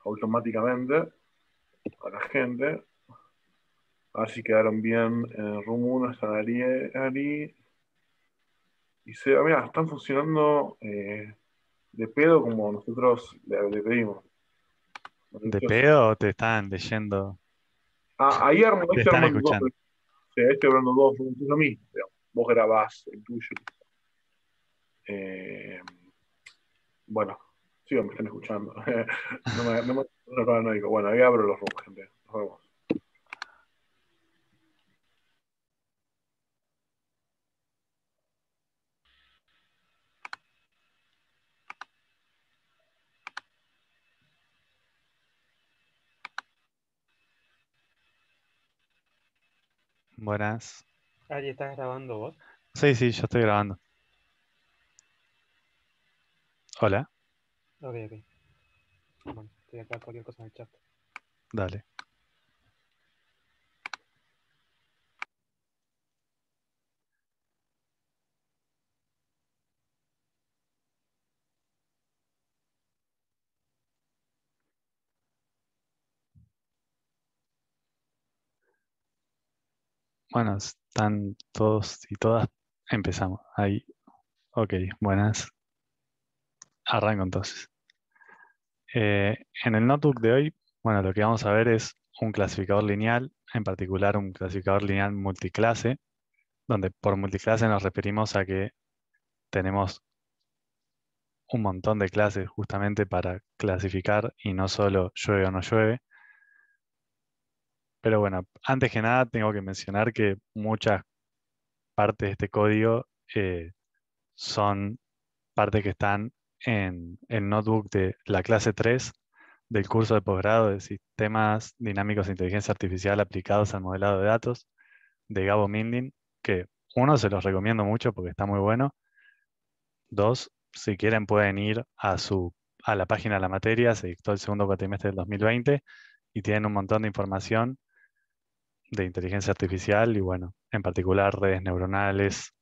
automáticamente a la gente. A ver si quedaron bien en room 1, están Ari. Y mira, están funcionando de pedo como nosotros le pedimos. ¿De Maravilloso. pedo o te están leyendo? Ah, ahí Te estoy están armando dos, escuchando. sí, ahí estoy armando dos, es lo mismo, digamos. Vos grabás el tuyo. Eh, bueno, sí, me están escuchando. No me paranoico. Bueno, ahí abro los rooms, gente. Nos vemos. Buenas. Ari, ¿estás grabando vos? Sí, sí, yo estoy grabando. Hola, Ok, ok. Bueno, estoy acá, cualquier cosa en el chat. dale. Bueno, están todos y todas. Empezamos. Ahí. Ok, buenas. Arranco entonces. En el notebook de hoy, bueno, lo que vamos a ver es un clasificador lineal, en particular un clasificador lineal multiclase, donde por multiclase nos referimos a que tenemos un montón de clases justamente para clasificar y no solo llueve o no llueve. Pero bueno, antes que nada tengo que mencionar que muchas partes de este código son partes que están en el notebook de la clase 3 del curso de posgrado de Sistemas Dinámicos de Inteligencia Artificial aplicados al modelado de datos de Gabo Mindin, que uno se los recomiendo mucho porque está muy bueno. Dos, si quieren pueden ir a la página de la materia, se dictó el segundo cuatrimestre del 2020 y tienen un montón de información de inteligencia artificial y bueno, en particular redes neuronales.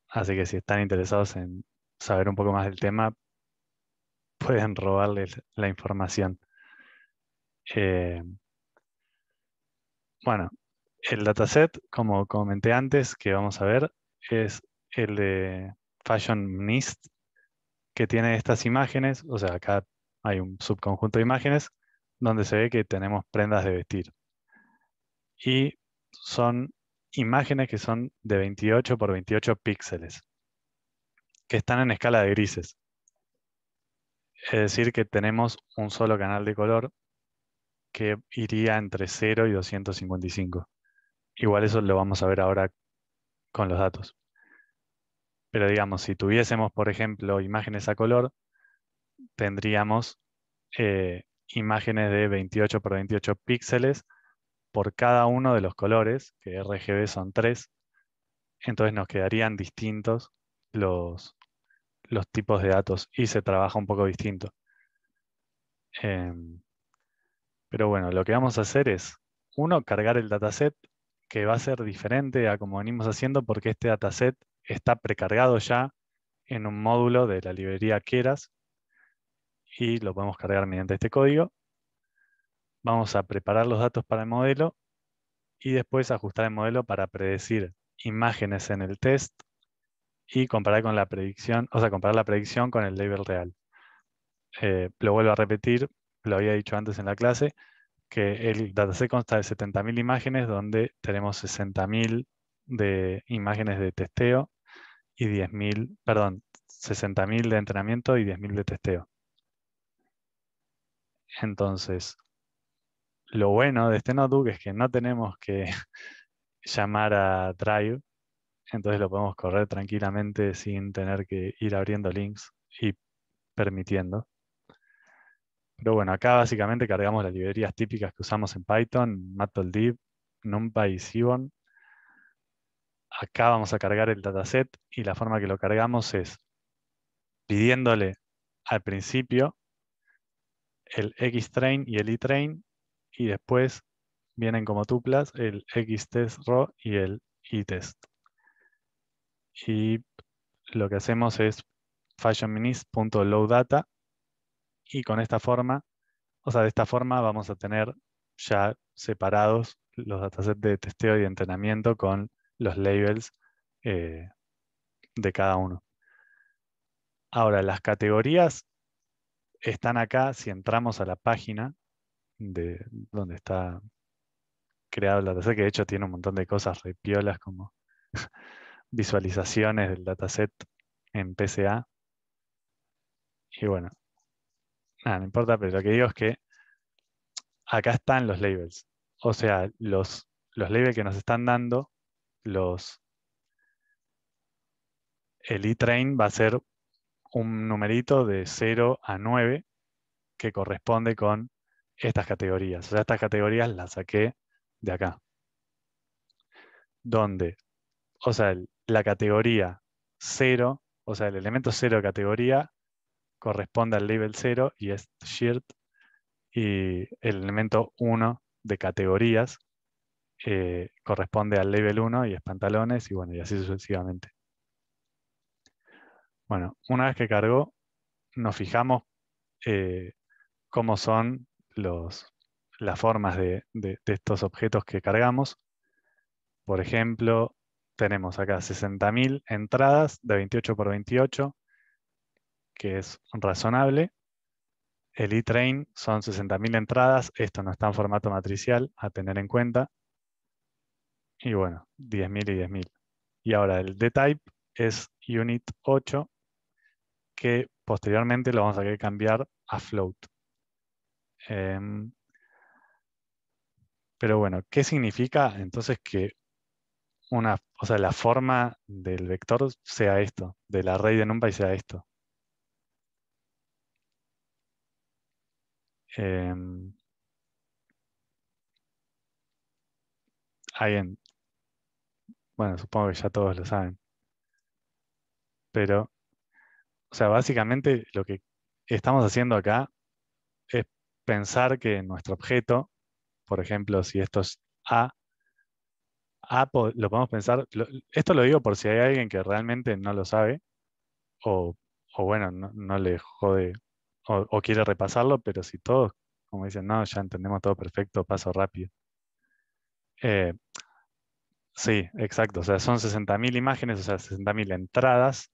Así que si están interesados en saber un poco más del tema, pueden robarles la información. Eh, bueno, el dataset, como comenté antes, que vamos a ver, es el de Fashionist, que tiene estas imágenes, o sea, acá hay un subconjunto de imágenes donde se ve que tenemos prendas de vestir. Y son imágenes que son de 28 por 28 píxeles, que están en escala de grises. Es decir, que tenemos un solo canal de color que iría entre 0 y 255. Igual eso lo vamos a ver ahora con los datos. Pero digamos, si tuviésemos, por ejemplo, imágenes a color, tendríamos imágenes de 28 por 28 píxeles por cada uno de los colores, que RGB son 3. Entonces nos quedarían distintos los, los tipos de datos y se trabaja un poco distinto. Em, pero bueno, lo que vamos a hacer es, uno, cargar el dataset, que va a ser diferente a como venimos haciendo porque este dataset está precargado ya en un módulo de la librería Keras y lo podemos cargar mediante este código. Vamos a preparar los datos para el modelo y después ajustar el modelo para predecir imágenes en el test y comparar con la predicción, o sea, comparar la predicción con el label real. Lo vuelvo a repetir, lo había dicho antes en la clase, que el dataset consta de 70.000 imágenes, donde tenemos 60.000 de imágenes de testeo y 10.000, perdón, 60.000 de entrenamiento y 10.000 de testeo. Entonces, lo bueno de este notebook es que no tenemos que llamar a Drive, entonces lo podemos correr tranquilamente sin tener que ir abriendo links y permitiendo. Pero bueno, acá básicamente cargamos las librerías típicas que usamos en Python, Matplotlib, NumPy y Seaborn. Acá vamos a cargar el dataset y la forma que lo cargamos es pidiéndole al principio el xtrain y el etrain y después vienen como tuplas el xtest-raw y el itest. Y lo que hacemos es fashionminist.lowData y con esta forma O sea, de esta forma vamos a tener ya separados los datasets de testeo y de entrenamiento con los labels de cada uno. Ahora, las categorías están acá si entramos a la página de donde está creado el dataset, que de hecho tiene un montón de cosas re piolas como visualizaciones del dataset en PCA. Y bueno, nada, no importa, pero lo que digo es que acá están los labels. O sea, los labels que nos están dando, el eTrain va a ser un numerito de 0 a 9 que corresponde con estas categorías. O sea, estas categorías las saqué de acá. Donde, o sea, la categoría 0, o sea, el elemento 0 de categoría corresponde al label 0 y es shirt, y el elemento 1 de categorías corresponde al label 1 y es pantalones, y bueno, y así sucesivamente. Bueno, una vez que cargó, nos fijamos cómo son las formas de estos objetos que cargamos. Por ejemplo, tenemos acá 60.000 entradas de 28 por 28, que es razonable. El eTrain son 60.000 entradas. Esto no está en formato matricial, a tener en cuenta. Y bueno, 10.000 y 10.000. Y ahora el dtype es unit 8, que posteriormente lo vamos a querer cambiar a float. Pero bueno, ¿qué significa entonces que o sea, la forma del vector sea esto, del array de NumPy sea esto? Alguien, bueno, supongo que ya todos lo saben. Pero, o sea, básicamente lo que estamos haciendo acá es pensar que nuestro objeto, por ejemplo, si esto es A, lo podemos pensar, esto lo digo por si hay alguien que realmente no lo sabe, o, o bueno, no le jode, o quiere repasarlo, pero si todos, como dicen, no, ya entendemos todo perfecto, paso rápido. Sí, exacto, o sea, son 60.000 imágenes, o sea, 60.000 entradas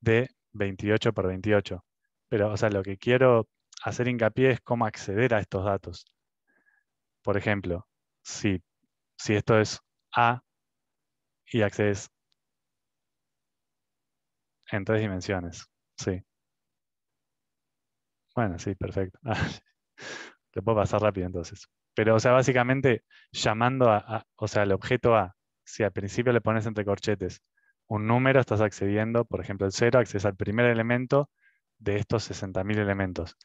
de 28 por 28. Pero, o sea, lo que quiero hacer hincapié es cómo acceder a estos datos. Por ejemplo, si esto es A y accedes en 3 dimensiones. Sí. Bueno, sí, perfecto. Lo puedo pasar rápido entonces. Pero, o sea, básicamente llamando o sea, al objeto A, si al principio le pones entre corchetes un número, estás accediendo, por ejemplo, el 0, accedes al primer elemento de estos 60.000 elementos.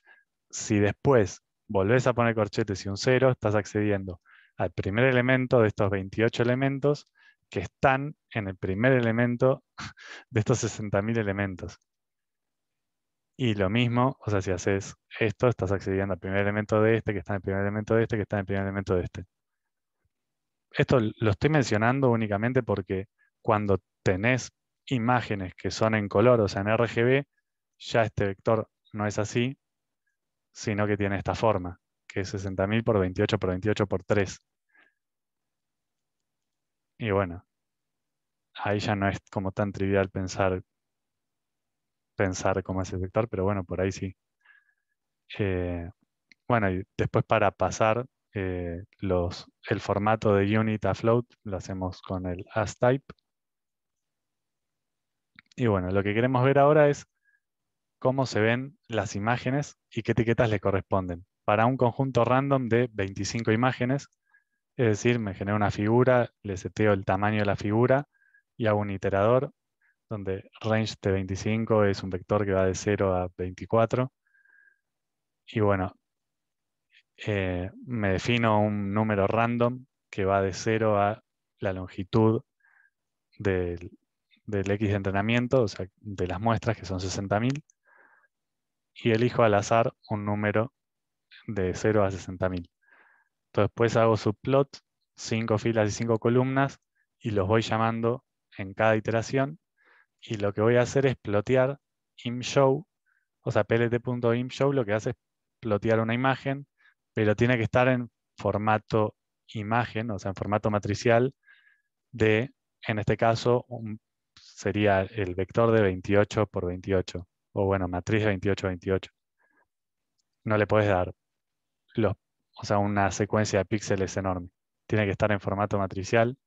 Si después volvés a poner corchetes y un 0, estás accediendo al primer elemento de estos 28 elementos que están en el primer elemento de estos 60.000 elementos. Y lo mismo, o sea, si haces esto, estás accediendo al primer elemento de este, que está en el primer elemento de este, que está en el primer elemento de este. Esto lo estoy mencionando únicamente porque cuando tenés imágenes que son en color, o sea, en RGB, ya este vector no es así, sino que tiene esta forma, que es 60.000 por 28 por 28 por 3. Y bueno, ahí ya no es como tan trivial pensar cómo es el vector, pero bueno, por ahí sí. Bueno, y después para pasar el formato de unit a float, lo hacemos con el asType. Y bueno, lo que queremos ver ahora es cómo se ven las imágenes y qué etiquetas le corresponden. Para un conjunto random de 25 imágenes, es decir, me genero una figura, le seteo el tamaño de la figura y hago un iterador donde range de 25 es un vector que va de 0 a 24. Y bueno, me defino un número random que va de 0 a la longitud del X de entrenamiento, o sea, de las muestras, que son 60.000, y elijo al azar un número de 0 a 60.000. Entonces después hago subplot, 5 filas y 5 columnas, y los voy llamando en cada iteración, y lo que voy a hacer es plotear imshow, o sea, plt.imshow lo que hace es plotear una imagen, pero tiene que estar en formato imagen, o sea, en formato matricial de, en este caso, sería el vector de 28 por 28, o bueno, matriz de 28 28. No le puedes dar o sea, una secuencia de píxeles enorme. Tiene que estar en formato matricial.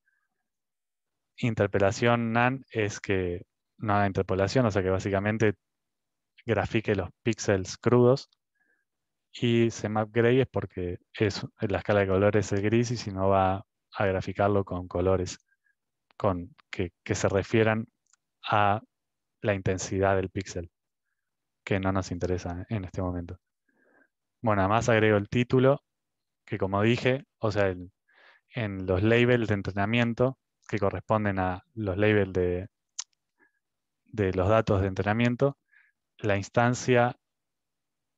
Interpolación NaN es que no haga interpolación, o sea que básicamente grafique los píxeles crudos. Y CMAP Gray es porque la escala de colores es gris y si no va a graficarlo con colores que se refieran a la intensidad del píxel, que no nos interesa en este momento. Bueno, además agrego el título, que como dije, o sea, en los labels de entrenamiento, que corresponden a los labels de los datos de entrenamiento, la instancia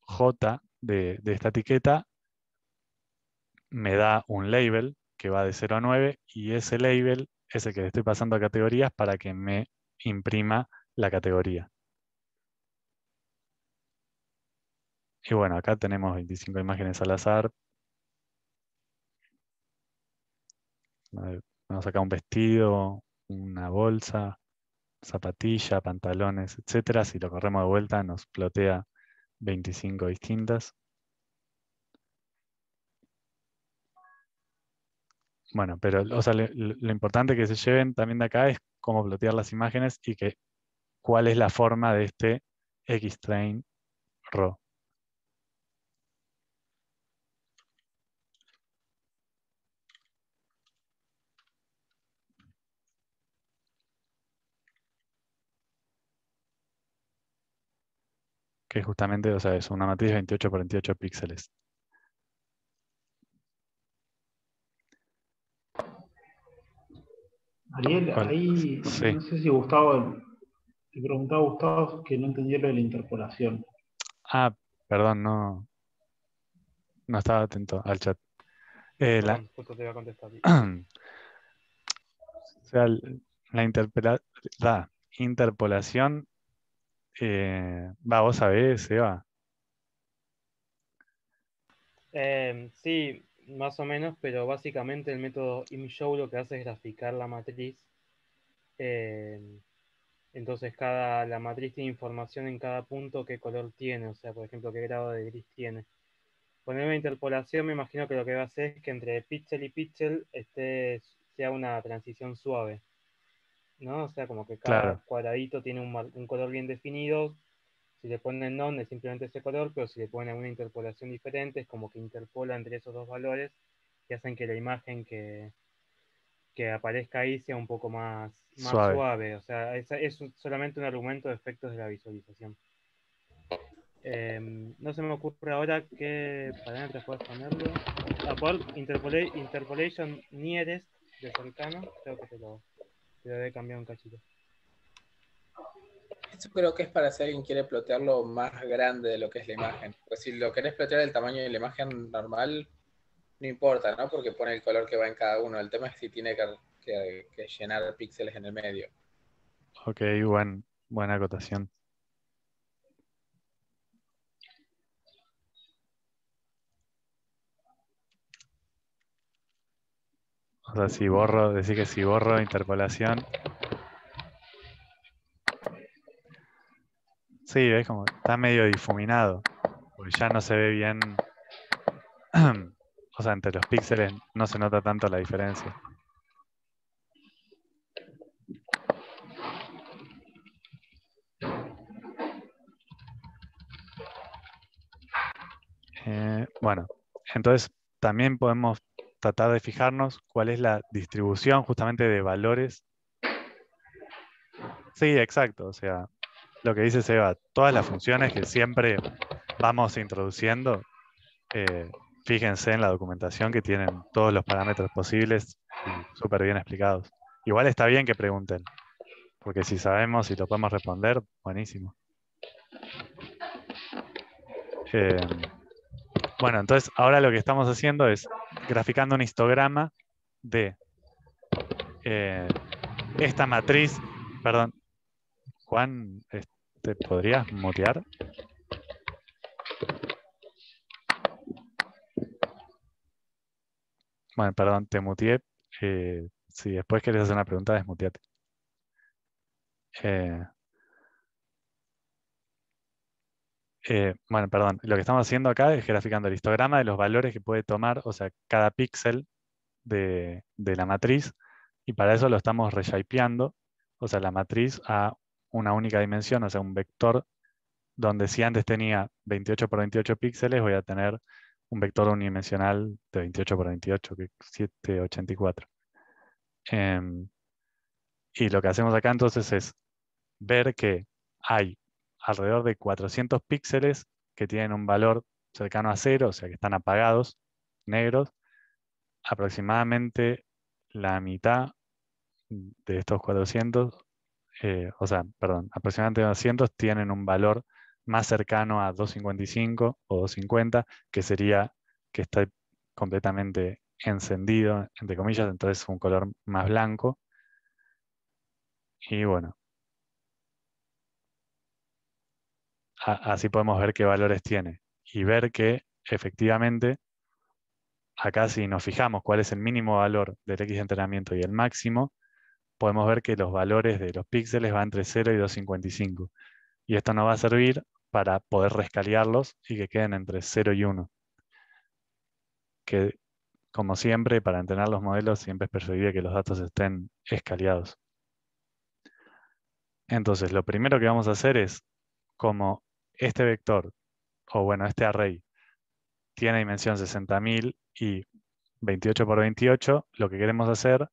J de esta etiqueta me da un label que va de 0 a 9 y ese label es el que le estoy pasando a categorías para que me imprima la categoría. Y bueno, acá tenemos 25 imágenes al azar. Vamos acá un vestido, una bolsa, zapatilla, pantalones, etcétera. Si lo corremos de vuelta nos plotea 25 distintas. Bueno, pero o sea, lo importante que se lleven también de acá es cómo plotear las imágenes y cuál es la forma de este X-Train Raw. Que justamente, o sea, es una matriz de 28 por 28 píxeles. Ariel, ahí Sí. no sé si Gustavo, te preguntaba Gustavo que no entendía lo de la interpolación. Ah, perdón, no estaba atento al chat. Perdón, justo te iba a contestar. O sea, la interpolación, vos sabés, Seba. Sí, más o menos, pero básicamente el método ImShow lo que hace es graficar la matriz. Entonces la matriz tiene información en cada punto qué color tiene, o sea, por ejemplo, qué grado de gris tiene. Poner una interpolación, me imagino que lo que va a hacer es que entre píxel y píxel sea una transición suave, ¿no? O sea, como que cada Claro, cuadradito tiene un color bien definido. Si le ponen none es simplemente ese color, pero si le ponen una interpolación diferente es como que interpola entre esos dos valores y hacen que la imagen que aparezca ahí sea un poco más suave. suave. O sea, es solamente un argumento de efectos de la visualización. No se me ocurre ahora qué parámetros puedes ponerlo. Por interpolation nearest de cercano, creo que te lo debe cambiar un cachito. Eso creo que es para si alguien quiere plotearlo más grande de lo que es la imagen. Pues si lo querés plotear el tamaño de la imagen normal, no importa, ¿no? Porque pone el color que va en cada uno. El tema es si tiene que llenar píxeles en el medio. Ok, buena acotación. O sea, decir que si borro interpolación. Sí, ves como está medio difuminado. Porque ya no se ve bien. O sea, entre los píxeles no se nota tanto la diferencia. Bueno, entonces también podemos tratar de fijarnos cuál es la distribución justamente de valores. Sí, exacto. O sea, lo que dice Seba, todas las funciones que siempre vamos introduciendo, fíjense en la documentación que tienen todos los parámetros posibles y súper bien explicados. Igual está bien que pregunten, porque si sabemos y lo podemos responder, buenísimo. Bueno, entonces ahora lo que estamos haciendo es graficando un histograma de esta matriz. Perdón, Juan, ¿te podrías mutear? Bueno, perdón, te muteé. Si después querés hacer una pregunta, desmuteate. Bueno, perdón. Lo que estamos haciendo acá es graficando el histograma de los valores que puede tomar, o sea, cada píxel de la matriz, y para eso lo estamos reshapeando, o sea, la matriz a una única dimensión, o sea, un vector, donde si antes tenía 28 por 28 píxeles, voy a tener un vector unidimensional de 28 por 28, que es 784. Y lo que hacemos acá entonces es ver que hay alrededor de 400 píxeles que tienen un valor cercano a 0, o sea que están apagados, negros. Aproximadamente la mitad de estos 400, o sea, perdón, aproximadamente 200 tienen un valor más cercano a 255 o 250, que sería que está completamente encendido, entre comillas, entonces un color más blanco. Y bueno, así podemos ver qué valores tiene y ver que efectivamente acá si nos fijamos cuál es el mínimo valor del X de entrenamiento y el máximo, podemos ver que los valores de los píxeles van entre 0 y 255. Y esto nos va a servir para poder rescalearlos y que queden entre 0 y 1. Que, como siempre, para entrenar los modelos siempre es preferible que los datos estén escaleados. Entonces, lo primero que vamos a hacer es, como este vector, o bueno, este array, tiene dimensión 60.000 y 28 por 28, lo que queremos hacer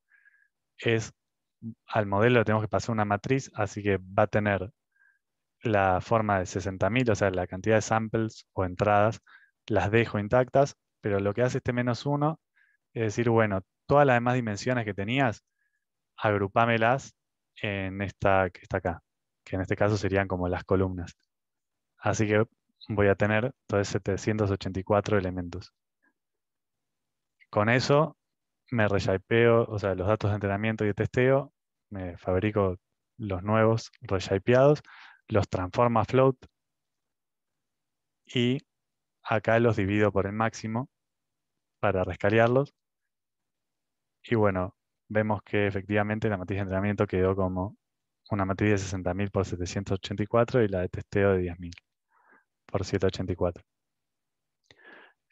es, al modelo le tenemos que pasar una matriz, así que va a tener la forma de 60.000, o sea, la cantidad de samples o entradas, las dejo intactas, pero lo que hace este -1 es decir, bueno, todas las demás dimensiones que tenías, agrupámelas en esta que está acá, que en este caso serían como las columnas. Así que voy a tener entonces 784 elementos. Con eso me reshapeo, o sea, los datos de entrenamiento y de testeo, me fabrico los nuevos reshapeados, los transformo a float y acá los divido por el máximo para rescalearlos. Y bueno, vemos que efectivamente la matriz de entrenamiento quedó como una matriz de 60.000 por 784 y la de testeo de 10.000 por 784.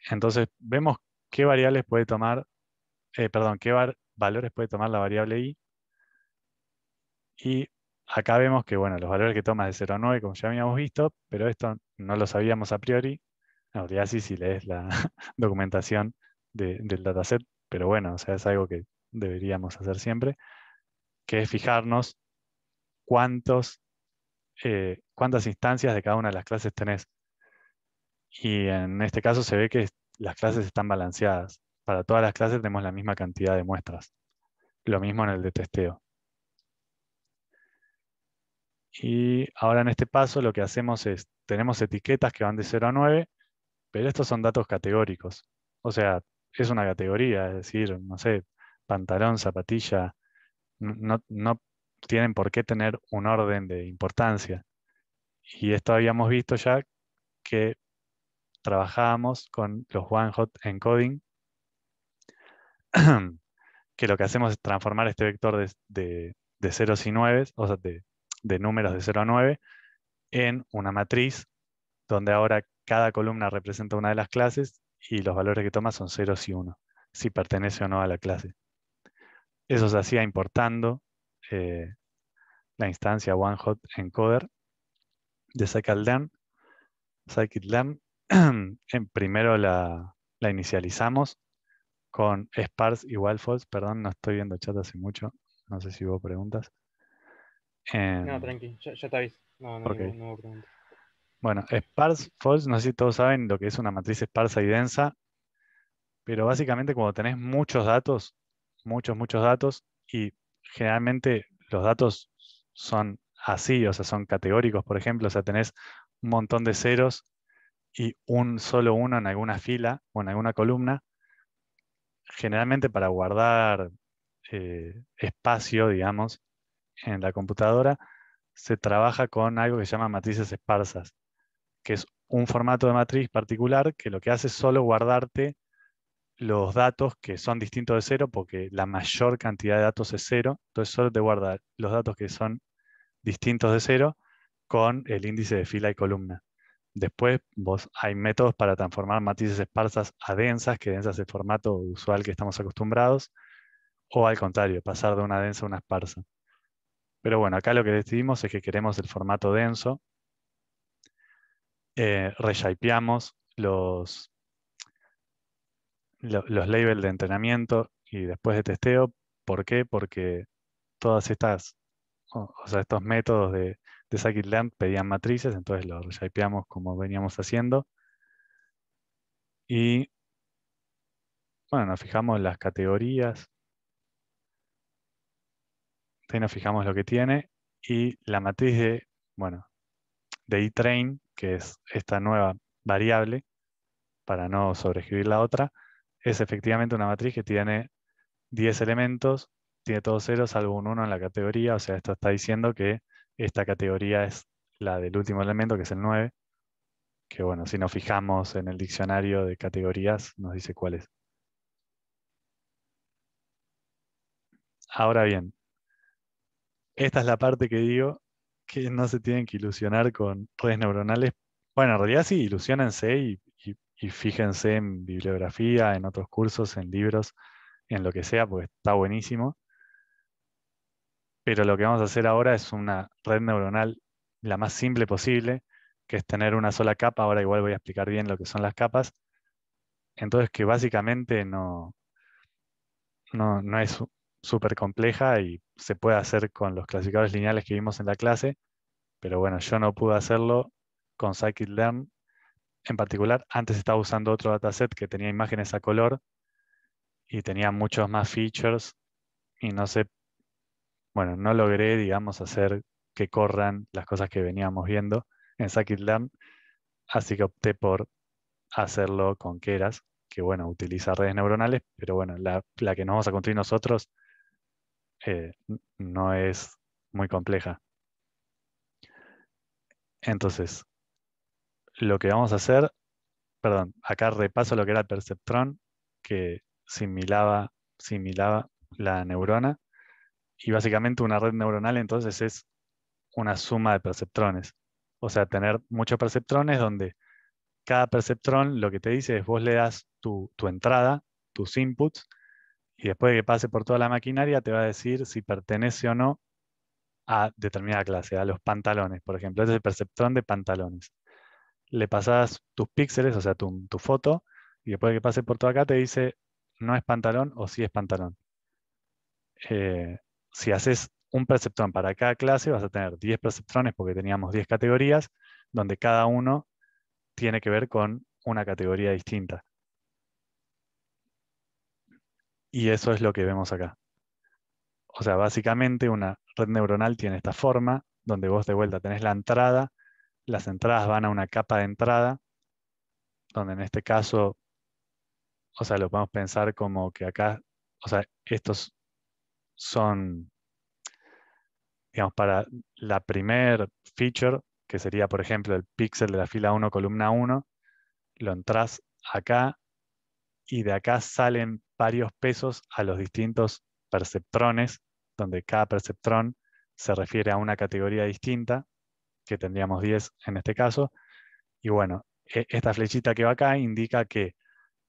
Entonces vemos qué variables puede tomar, perdón, qué valores puede tomar la variable i. Y acá vemos que bueno, los valores que toma es de 0 a 9, como ya habíamos visto, pero esto no lo sabíamos a priori. En realidad sí, si lees la documentación del dataset, pero bueno, o sea, es algo que deberíamos hacer siempre, que es fijarnos cuántas instancias de cada una de las clases tenés. Y en este caso se ve que las clases están balanceadas. Para todas las clases tenemos la misma cantidad de muestras. Lo mismo en el de testeo. Y ahora en este paso lo que hacemos es, tenemos etiquetas que van de 0 a 9, pero estos son datos categóricos. O sea, es una categoría, es decir, no sé, pantalón, zapatilla, no tienen por qué tener un orden de importancia. Y esto habíamos visto ya que trabajábamos con los one-hot encoding, que lo que hacemos es transformar este vector de ceros y 9, o sea, de números de 0 a 9, en una matriz donde ahora cada columna representa una de las clases y los valores que toma son 0 y 1, si pertenece o no a la clase. Eso se hacía importando la instancia one-hot encoder de scikit-learn. Scikit-learn primero la inicializamos con sparse igual false. Perdón, no estoy viendo chat hace mucho. No sé si hubo preguntas. No, tranqui, yo te aviso. No Okay. no hubo preguntas. Bueno, sparse false, no sé si todos saben lo que es una matriz esparsa y densa, pero básicamente cuando tenés muchos datos, muchos datos, y generalmente los datos son así, o sea, son categóricos, por ejemplo, o sea, tenés un montón de ceros y un solo uno en alguna fila o en alguna columna, generalmente para guardar espacio, digamos, en la computadora, se trabaja con algo que se llama matrices esparsas, que es un formato de matriz particular que lo que hace es solo guardarte los datos que son distintos de 0, porque la mayor cantidad de datos es 0, entonces solo te guarda los datos que son distintos de 0 con el índice de fila y columna. Después hay métodos para transformar matrices esparsas a densas, que densas es el formato usual que estamos acostumbrados, o al contrario, pasar de una densa a una esparsa. Pero bueno, acá lo que decidimos es que queremos el formato denso. Reshapeamos los labels de entrenamiento y después de testeo. ¿Por qué? Porque todas estas, o sea, estos métodos de scikit-learn pedían matrices, entonces los reshapeamos como veníamos haciendo. Y bueno, nos fijamos en las categorías. Ahí nos fijamos lo que tiene. Y la matriz de, bueno, de eTrain, que es esta nueva variable, para no sobreescribir la otra, es efectivamente una matriz que tiene 10 elementos, tiene todos ceros, salvo un 1 en la categoría, o sea, esto está diciendo que esta categoría es la del último elemento, que es el 9, que bueno, si nos fijamos en el diccionario de categorías, nos dice cuál es. Ahora bien, esta es la parte que digo que no se tienen que ilusionar con redes neuronales. Bueno, en realidad sí, ilusionense y fíjense en bibliografía, en otros cursos, en libros, en lo que sea, porque está buenísimo. Pero lo que vamos a hacer ahora es una red neuronal la más simple posible, que es tener una sola capa. Ahora igual voy a explicar bien lo que son las capas. Entonces que básicamente no es súper compleja y se puede hacer con los clasificadores lineales que vimos en la clase, pero bueno, yo no pude hacerlo con scikit-learn. En particular, antes estaba usando otro dataset que tenía imágenes a color y tenía muchos más features y no sé, bueno, no logré, digamos, hacer que corran las cosas que veníamos viendo en scikit-learn, así que opté por hacerlo con Keras, que bueno, utiliza redes neuronales, pero bueno, la que nos vamos a construir nosotros no es muy compleja. Entonces, lo que vamos a hacer, perdón, acá repaso lo que era el perceptrón, que similaba la neurona, y básicamente una red neuronal entonces es una suma de perceptrones. O sea, tener muchos perceptrones donde cada perceptrón lo que te dice es vos le das tu entrada, tus inputs, y después de que pase por toda la maquinaria te va a decir si pertenece o no a determinada clase, a los pantalones, por ejemplo. Este es el perceptrón de pantalones. Le pasas tus píxeles, o sea, tu foto, y después de que pase por todo acá te dice no es pantalón o sí es pantalón. Si haces un perceptrón para cada clase, vas a tener 10 perceptrones porque teníamos 10 categorías, donde cada uno tiene que ver con una categoría distinta. Y eso es lo que vemos acá. O sea, básicamente una red neuronal tiene esta forma, donde vos de vuelta tenés la entrada, las entradas van a una capa de entrada, donde en este caso, o sea, lo podemos pensar como que acá, o sea, estos son, digamos, para la primer feature, que sería, por ejemplo, el píxel de la fila 1, columna 1, lo entras acá y de acá salen varios pesos a los distintos perceptrones, donde cada perceptrón se refiere a una categoría distinta, que tendríamos 10 en este caso. Y bueno, esta flechita que va acá indica que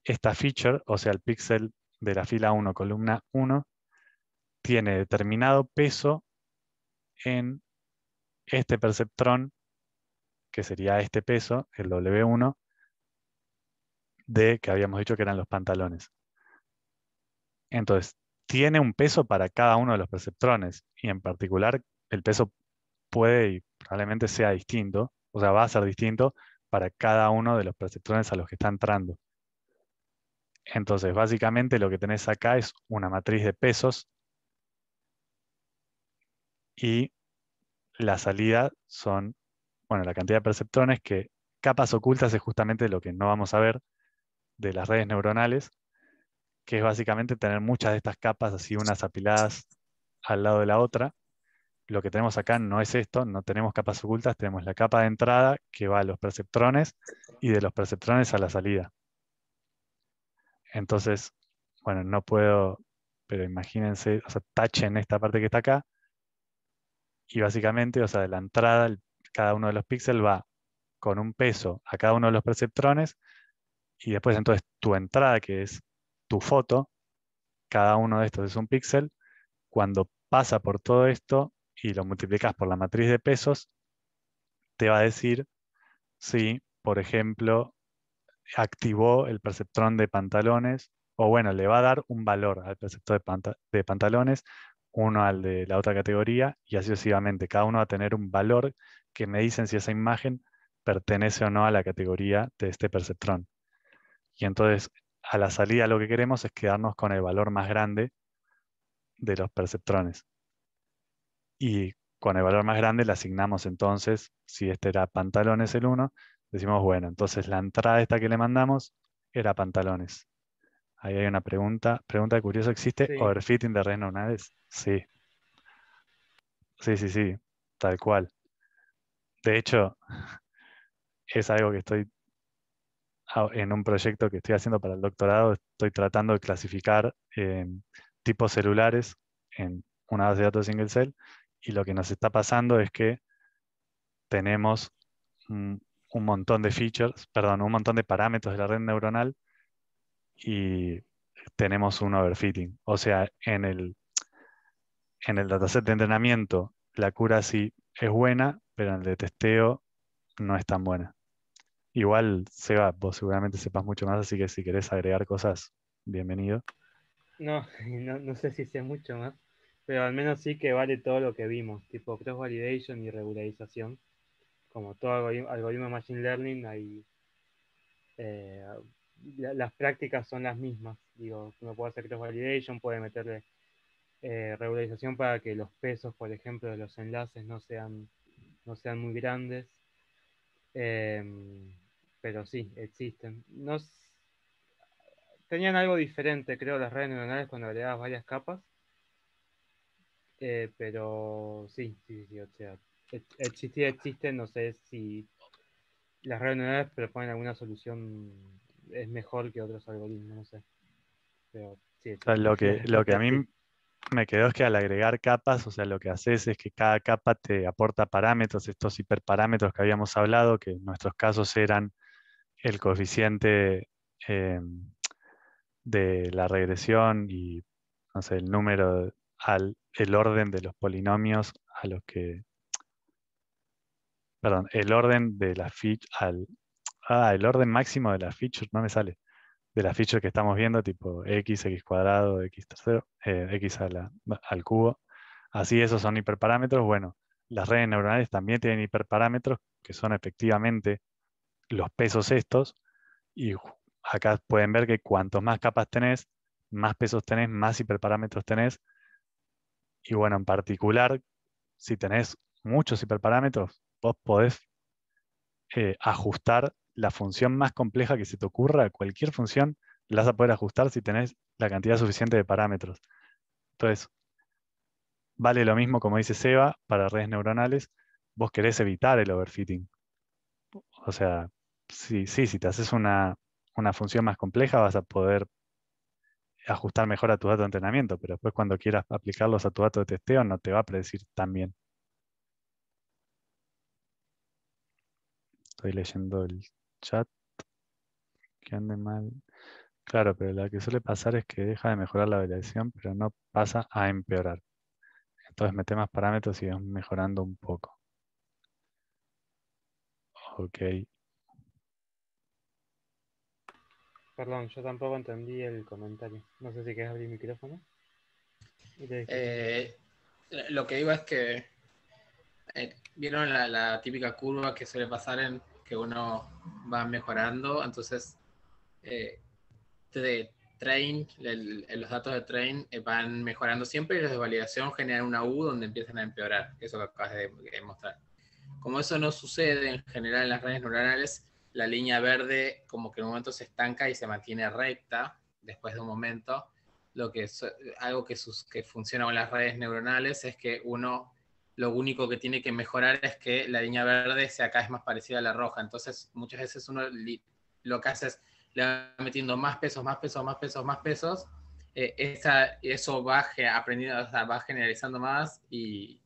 esta feature, o sea, el píxel de la fila 1, columna 1, tiene determinado peso en este perceptrón, que sería este peso, el W1, de que habíamos dicho que eran los pantalones. Entonces, tiene un peso para cada uno de los perceptrones, y en particular el peso puede y probablemente sea distinto, o sea, va a ser distinto para cada uno de los perceptrones a los que está entrando. Entonces, básicamente lo que tenés acá es una matriz de pesos y la salida son, bueno, la cantidad de perceptrones, que capas ocultas es justamente lo que no vamos a ver de las redes neuronales, que es básicamente tener muchas de estas capas así unas apiladas al lado de la otra. Lo que tenemos acá no es esto, no tenemos capas ocultas, tenemos la capa de entrada que va a los perceptrones y de los perceptrones a la salida. Entonces, bueno, no puedo, pero imagínense, o sea, tachen esta parte que está acá, y básicamente, o sea, de la entrada, cada uno de los píxeles va con un peso a cada uno de los perceptrones, y después entonces tu entrada, que es tu foto, cada uno de estos es un píxel. Cuando pasa por todo esto y lo multiplicas por la matriz de pesos, te va a decir si, por ejemplo, activó el perceptrón de pantalones, o bueno, le va a dar un valor al perceptor de pantalones, uno al de la otra categoría, y así sucesivamente. Cada uno va a tener un valor que me dicen si esa imagen pertenece o no a la categoría de este perceptrón. Y entonces, a la salida lo que queremos es quedarnos con el valor más grande de los perceptrones. Y con el valor más grande le asignamos entonces, si este era pantalones el 1, decimos, bueno, entonces la entrada esta que le mandamos era pantalones. Ahí hay una pregunta curiosa, ¿existe Sí. overfitting de redes neuronales? Sí, sí, tal cual. De hecho, es algo que estoy en un proyecto que estoy haciendo para el doctorado, estoy tratando de clasificar tipos celulares en una base de datos single cell, y lo que nos está pasando es que tenemos un montón de features, perdón, un montón de parámetros de la red neuronal, y tenemos un overfitting. O sea, en el dataset de entrenamiento la accuracy es buena, pero en el de testeo no es tan buena. Igual, Seba, vos seguramente sepas mucho más, así que si querés agregar cosas, bienvenido. No, no sé si sé mucho más, pero al menos sí que vale todo lo que vimos, tipo cross-validation y regularización. Como todo algoritmo de Machine Learning, hay, eh, las prácticas son las mismas. Digo, uno puede hacer cross-validation, puede meterle regularización para que los pesos, por ejemplo, de los enlaces no sean muy grandes. Pero sí, existen. Tenían algo diferente, creo, las redes neuronales cuando agregabas varias capas. Pero sí, o sea, existen, no sé si las redes neuronales proponen alguna solución es mejor que otros algoritmos, no sé. Pero sí O sea, existen. lo que a mí Sí. me quedó es que al agregar capas, o sea, lo que haces es que cada capa te aporta parámetros, estos hiperparámetros que habíamos hablado, que en nuestros casos eran el coeficiente eh, de la regresión y, no sé, el número, el orden de los polinomios a los que, perdón, el orden de la el orden máximo de las features, no me sale, de las features que estamos viendo, tipo x cuadrado, x tercero, x al cubo. Así, esos son hiperparámetros. Bueno, las redes neuronales también tienen hiperparámetros que son efectivamente los pesos estos, y acá pueden ver que cuantos más capas tenés, más pesos tenés, más hiperparámetros tenés. Y bueno, en particular, si tenés muchos hiperparámetros, vos podés ajustar la función más compleja que se te ocurra. Cualquier función la vas a poder ajustar si tenés la cantidad suficiente de parámetros. Entonces, vale lo mismo, como dice Seba, para redes neuronales. Vos querés evitar el overfitting. O sea, si te haces una función más compleja, vas a poder ajustar mejor a tu dato de entrenamiento, pero después cuando quieras aplicarlos a tu dato de testeo no te va a predecir tan bien. Estoy leyendo el chat, que ande mal. Claro, pero lo que suele pasar es que deja de mejorar la validación, pero no pasa a empeorar. Entonces mete más parámetros y vas mejorando un poco. Ok. Perdón, yo tampoco entendí el comentario. No sé si querés abrir el micrófono. Lo que digo es que vieron la típica curva que suele pasar en que uno va mejorando, entonces de train, los datos de train van mejorando siempre, y los de validación generan una U donde empiezan a empeorar, eso que acabas de mostrar. Como eso no sucede en general en las redes neuronales, la línea verde como que en un momento se estanca y se mantiene recta después de un momento. Algo que funciona con las redes neuronales es que lo único que tiene que mejorar es que la línea verde sea cada vez más parecida a la roja. Entonces muchas veces uno lo que hace es le va metiendo más pesos, eso va aprendiendo, o sea, va generalizando más y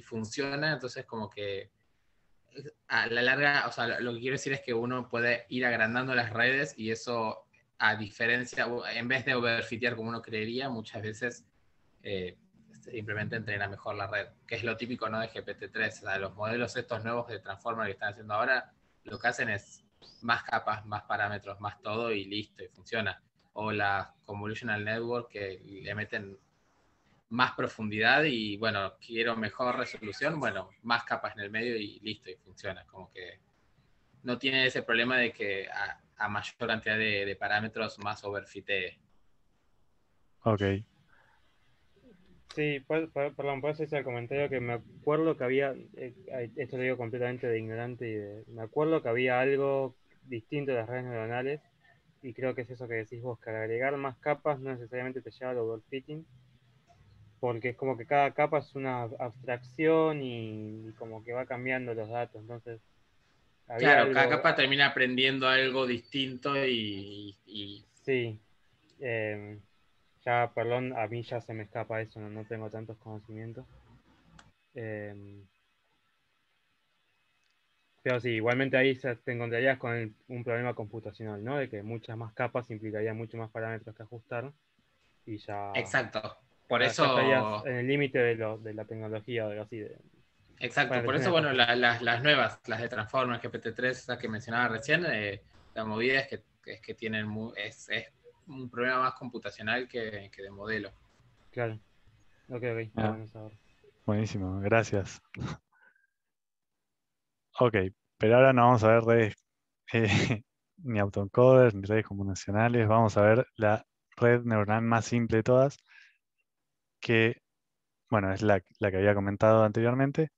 funciona. Entonces como que a la larga, o sea, lo que quiero decir es que uno puede ir agrandando las redes y eso, a diferencia, en vez de overfitear como uno creería, muchas veces simplemente entrena mejor la red, que es lo típico, ¿no?, de GPT-3. O sea, los modelos estos nuevos de Transformer que están haciendo ahora, lo que hacen es más capas, más parámetros, más todo y listo, y funciona. O la Convolutional Network, que le meten más profundidad y, bueno, quiero mejor resolución, bueno, más capas en el medio y listo, y funciona. Como que no tiene ese problema de que a mayor cantidad de parámetros más overfitee. Ok. Sí, perdón, puedo hacer el comentario que me acuerdo que había, esto lo digo completamente de ignorante, me acuerdo que había algo distinto de las redes neuronales, y creo que es eso que decís vos, que al agregar más capas no necesariamente te lleva al overfitting, porque es como que cada capa es una abstracción y como que va cambiando los datos. Entonces había Claro, cada algo, capa termina aprendiendo algo distinto sí, ya, perdón, a mí ya se me escapa eso, no tengo tantos conocimientos. Pero sí, igualmente ahí te encontrarías con un problema computacional, ¿no? De que muchas más capas implicarían mucho más parámetros que ajustar, y Exacto. Por ya estarías eso, en el límite de la tecnología o de así. exacto. Bueno, Por eso, recién bueno, artificial. las nuevas, las de Transformers, GPT-3, esas que mencionaba recién, la movida es que tienen es un problema más computacional que de modelo. Claro. Ok, está Ah, bueno saber. buenísimo, gracias. Ok, pero ahora no vamos a ver redes ni autoencoders ni redes combinacionales. Vamos a ver la red neuronal más simple de todas, que, bueno, es la que había comentado anteriormente.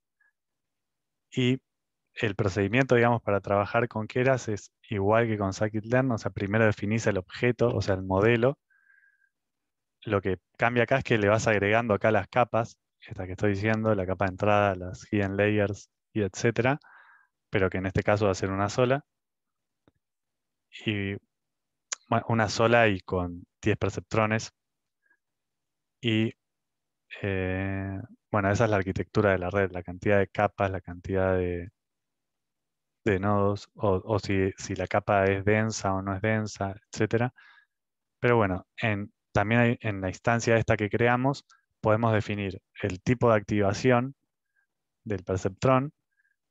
Y el procedimiento, digamos, para trabajar con Keras es igual que con Scikit-learn. O sea, primero definís el objeto, o sea, el modelo. Lo que cambia acá es que le vas agregando acá las capas, esta que estoy diciendo, la capa de entrada, las hidden layers y etcétera, pero que en este caso va a ser una sola. Y bueno, una sola y con 10 perceptrones. Y bueno, esa es la arquitectura de la red, la cantidad de capas, la cantidad de nodos, o si la capa es densa o no es densa, etcétera. Pero bueno, también en la instancia esta que creamos, podemos definir el tipo de activación del perceptrón,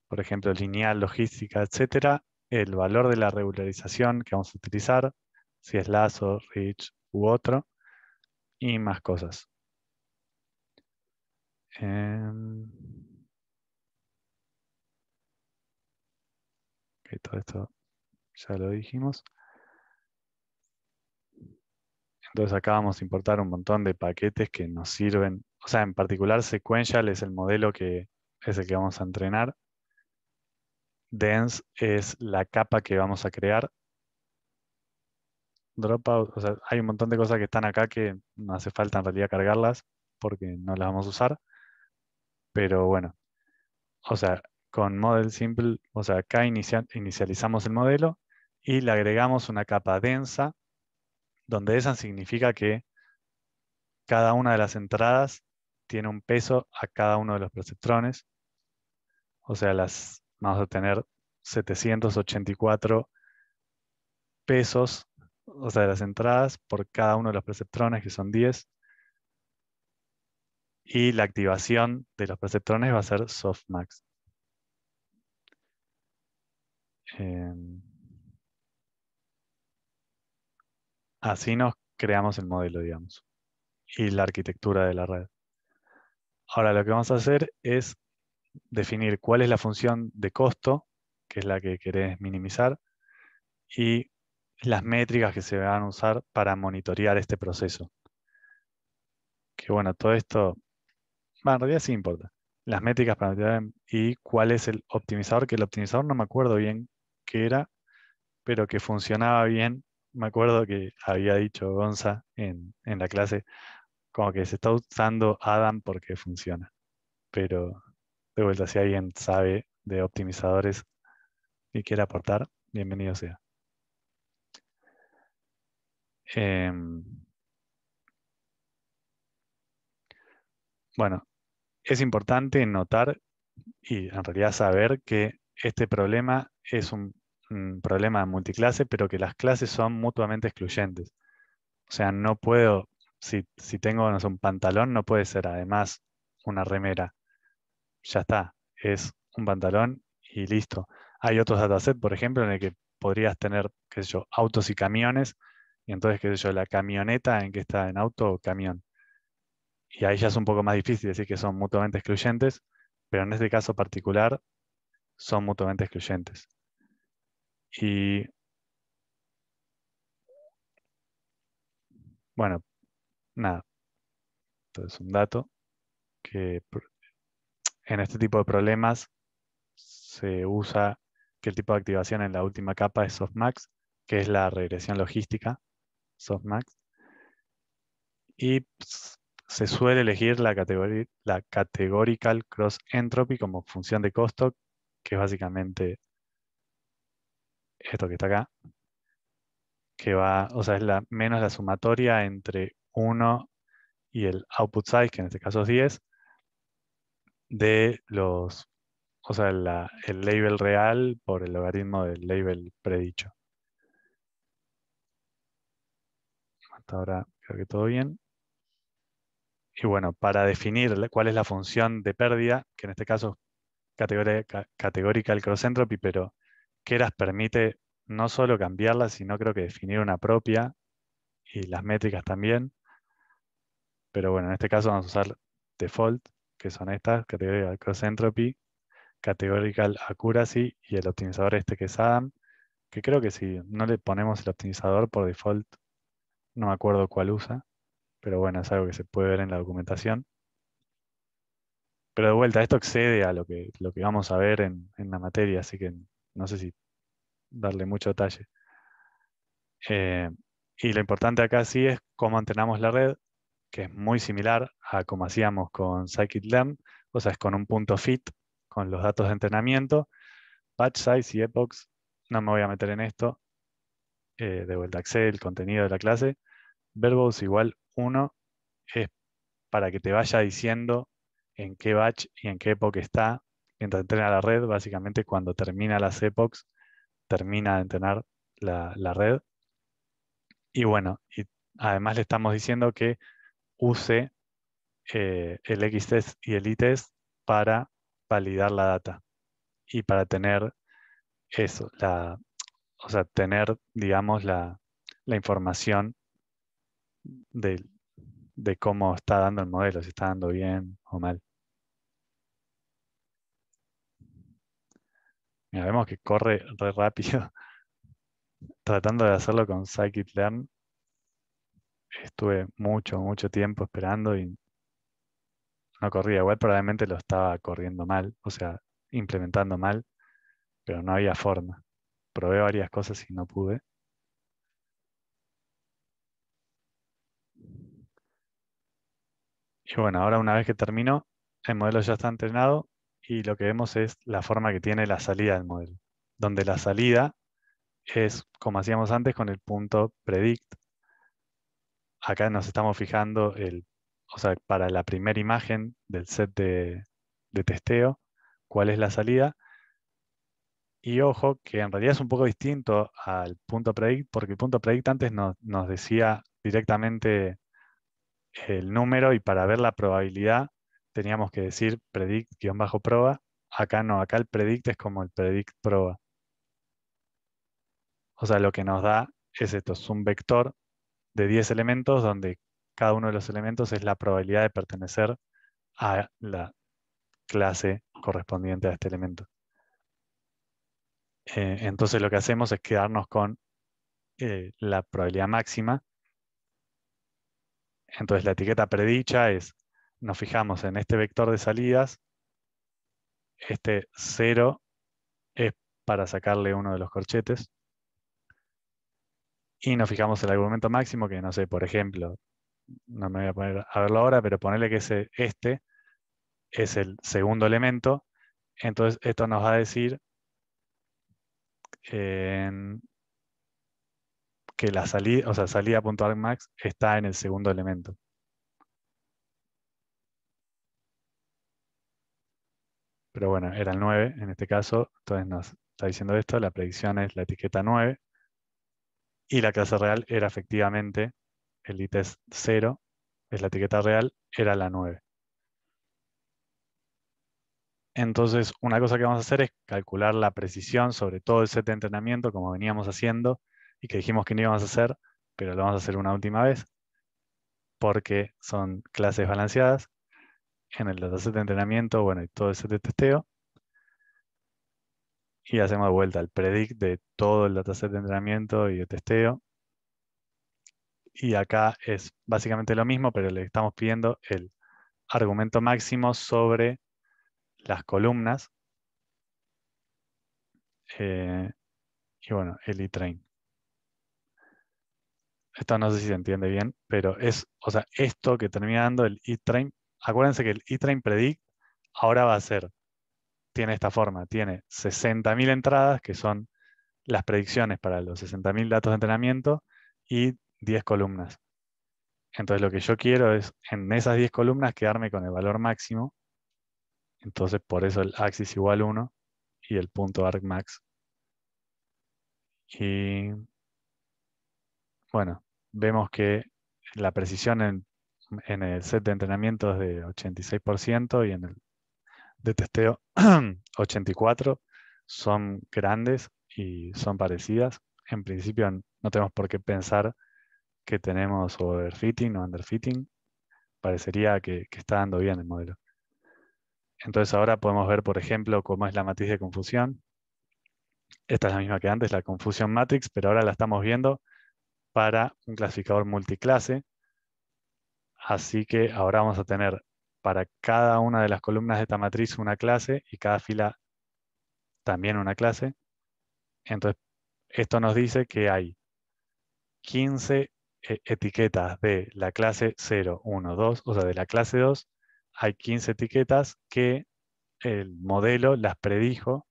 por ejemplo, lineal, logística, etcétera, el valor de la regularización que vamos a utilizar, si es lazo, reach u otro, y más cosas. Ok, todo esto ya lo dijimos. Entonces acá vamos a importar un montón de paquetes que nos sirven. O sea, en particular Sequential es el modelo que es el que vamos a entrenar. Dense es la capa que vamos a crear. Dropout, o sea, hay un montón de cosas que están acá que no hace falta en realidad cargarlas porque no las vamos a usar. Pero bueno, o sea, con Model Simple, o sea, acá inicializamos el modelo y le agregamos una capa densa, donde esa significa que cada una de las entradas tiene un peso a cada uno de los perceptrones. O sea, vamos a tener 784 pesos, o sea, de las entradas por cada uno de los perceptrones, que son 10. Y la activación de los perceptrones va a ser softmax. Así nos creamos el modelo, digamos, y la arquitectura de la red. Ahora lo que vamos a hacer es definir cuál es la función de costo, que es la que querés minimizar, y las métricas que se van a usar para monitorear este proceso. Que bueno, todo esto, bueno, en realidad sí importa. Las métricas para monitorear y cuál es el optimizador, que el optimizador no me acuerdo bien qué era, pero que funcionaba bien. Me acuerdo que había dicho Gonza en la clase, como que se está usando Adam porque funciona. Pero de vuelta, si alguien sabe de optimizadores y quiere aportar, bienvenido sea. Em, bueno, es importante notar y en realidad saber que este problema es un problema multiclase, pero que las clases son mutuamente excluyentes. O sea, no puedo, si tengo, no sé, un pantalón, no puede ser además una remera. Ya está, es un pantalón y listo. Hay otros datasets, por ejemplo, en el que podrías tener, qué sé yo, autos y camiones, y entonces, qué sé yo, la camioneta en que está en auto o camión. Y ahí ya es un poco más difícil decir que son mutuamente excluyentes, pero en este caso particular son mutuamente excluyentes. Y bueno, nada, entonces un dato que en este tipo de problemas se usa que el tipo de activación en la última capa es softmax, que es la regresión logística, softmax, y se suele elegir la categorical cross entropy como función de costo, que es básicamente esto que está acá, que va, o sea, es menos la sumatoria entre 1 y el output size, que en este caso es 10, de los, o sea, el label real por el logaritmo del label predicho. Hasta ahora creo que todo bien. Y bueno, para definir cuál es la función de pérdida, que en este caso es categorical cross entropy, pero Keras permite no solo cambiarla, sino creo que definir una propia y las métricas también. Pero bueno, en este caso vamos a usar default, que son estas, categorical cross entropy, categorical accuracy y el optimizador este que es Adam, que creo que si no le ponemos el optimizador por default, no me acuerdo cuál usa, pero bueno, es algo que se puede ver en la documentación. Pero de vuelta, esto excede a lo que vamos a ver en la materia, así que no sé si darle mucho detalle. Y lo importante acá sí es cómo entrenamos la red, que es muy similar a como hacíamos con scikit-learn, o sea, es con un punto fit, con los datos de entrenamiento, batch size y epochs. No me voy a meter en esto. De vuelta, Excel, contenido de la clase. Verbose igual 1 es para que te vaya diciendo en qué batch y en qué epoch está mientras entrena la red. Básicamente cuando termina las epochs, termina de entrenar la red. Y bueno, y además le estamos diciendo que use el X-test y el Y-test para validar la data y para tener eso, o sea, tener, digamos, la información de, de cómo está dando el modelo, si está dando bien o mal. Mira, vemos que corre re rápido. Tratando de hacerlo con scikit-learn, estuve mucho tiempo esperando y no corría. Igual probablemente lo estaba corriendo mal, o sea, implementando mal, pero no había forma. Probé varias cosas y no pude. Y bueno, ahora una vez que terminó, el modelo ya está entrenado y lo que vemos es la forma que tiene la salida del modelo, donde la salida es, como hacíamos antes, con el punto predict. Acá nos estamos fijando, o sea, para la primera imagen del set de testeo, cuál es la salida. Y ojo, que en realidad es un poco distinto al punto predict, porque el punto predict antes nos decía directamente el número y para ver la probabilidad teníamos que decir predict-proba. Acá no, acá el predict es como el predict-proba. O sea, lo que nos da es esto, es un vector de 10 elementos donde cada uno de los elementos es la probabilidad de pertenecer a la clase correspondiente a este elemento. Entonces lo que hacemos es quedarnos con la probabilidad máxima. Entonces la etiqueta predicha es, nos fijamos en este vector de salidas, este 0 es para sacarle uno de los corchetes, y nos fijamos en el argumento máximo, que no sé, por ejemplo, no me voy a poner a verlo ahora, pero ponerle que este es el segundo elemento, entonces esto nos va a decir que la salida, o sea, salida.argmax está en el segundo elemento. Pero bueno, era el 9 en este caso, entonces nos está diciendo esto, la predicción es la etiqueta 9, y la clase real era efectivamente el itest 0, es la etiqueta real, era la 9. Entonces, una cosa que vamos a hacer es calcular la precisión sobre todo el set de entrenamiento, como veníamos haciendo, y que dijimos que no íbamos a hacer, pero lo vamos a hacer una última vez, porque son clases balanceadas. En el dataset de entrenamiento, bueno, y todo el set de testeo. Y hacemos de vuelta el predict de todo el dataset de entrenamiento y de testeo. Y acá es básicamente lo mismo, pero le estamos pidiendo el argumento máximo sobre las columnas. Y bueno, el iTrain. Esto no sé si se entiende bien, pero es, o sea, esto que termina dando el iTrain. Acuérdense que el iTrain predict ahora va a ser, tiene esta forma, tiene 60.000 entradas, que son las predicciones para los 60.000 datos de entrenamiento, y 10 columnas. Entonces lo que yo quiero es en esas 10 columnas quedarme con el valor máximo. Entonces por eso el axis igual 1 y el punto argmax. Y bueno, vemos que la precisión en el set de entrenamiento es de 86% y en el de testeo 84%. Son grandes y son parecidas. En principio no tenemos por qué pensar que tenemos overfitting o underfitting. Parecería que está dando bien el modelo. Entonces ahora podemos ver, por ejemplo, cómo es la matriz de confusión. Esta es la misma que antes, la confusion matrix, pero ahora la estamos viendo para un clasificador multiclase. Así que ahora vamos a tener para cada una de las columnas de esta matriz una clase y cada fila también una clase. Entonces, esto nos dice que hay 15 etiquetas de la clase 0, 1, 2, o sea, de la clase 2, hay 15 etiquetas que el modelo las predijo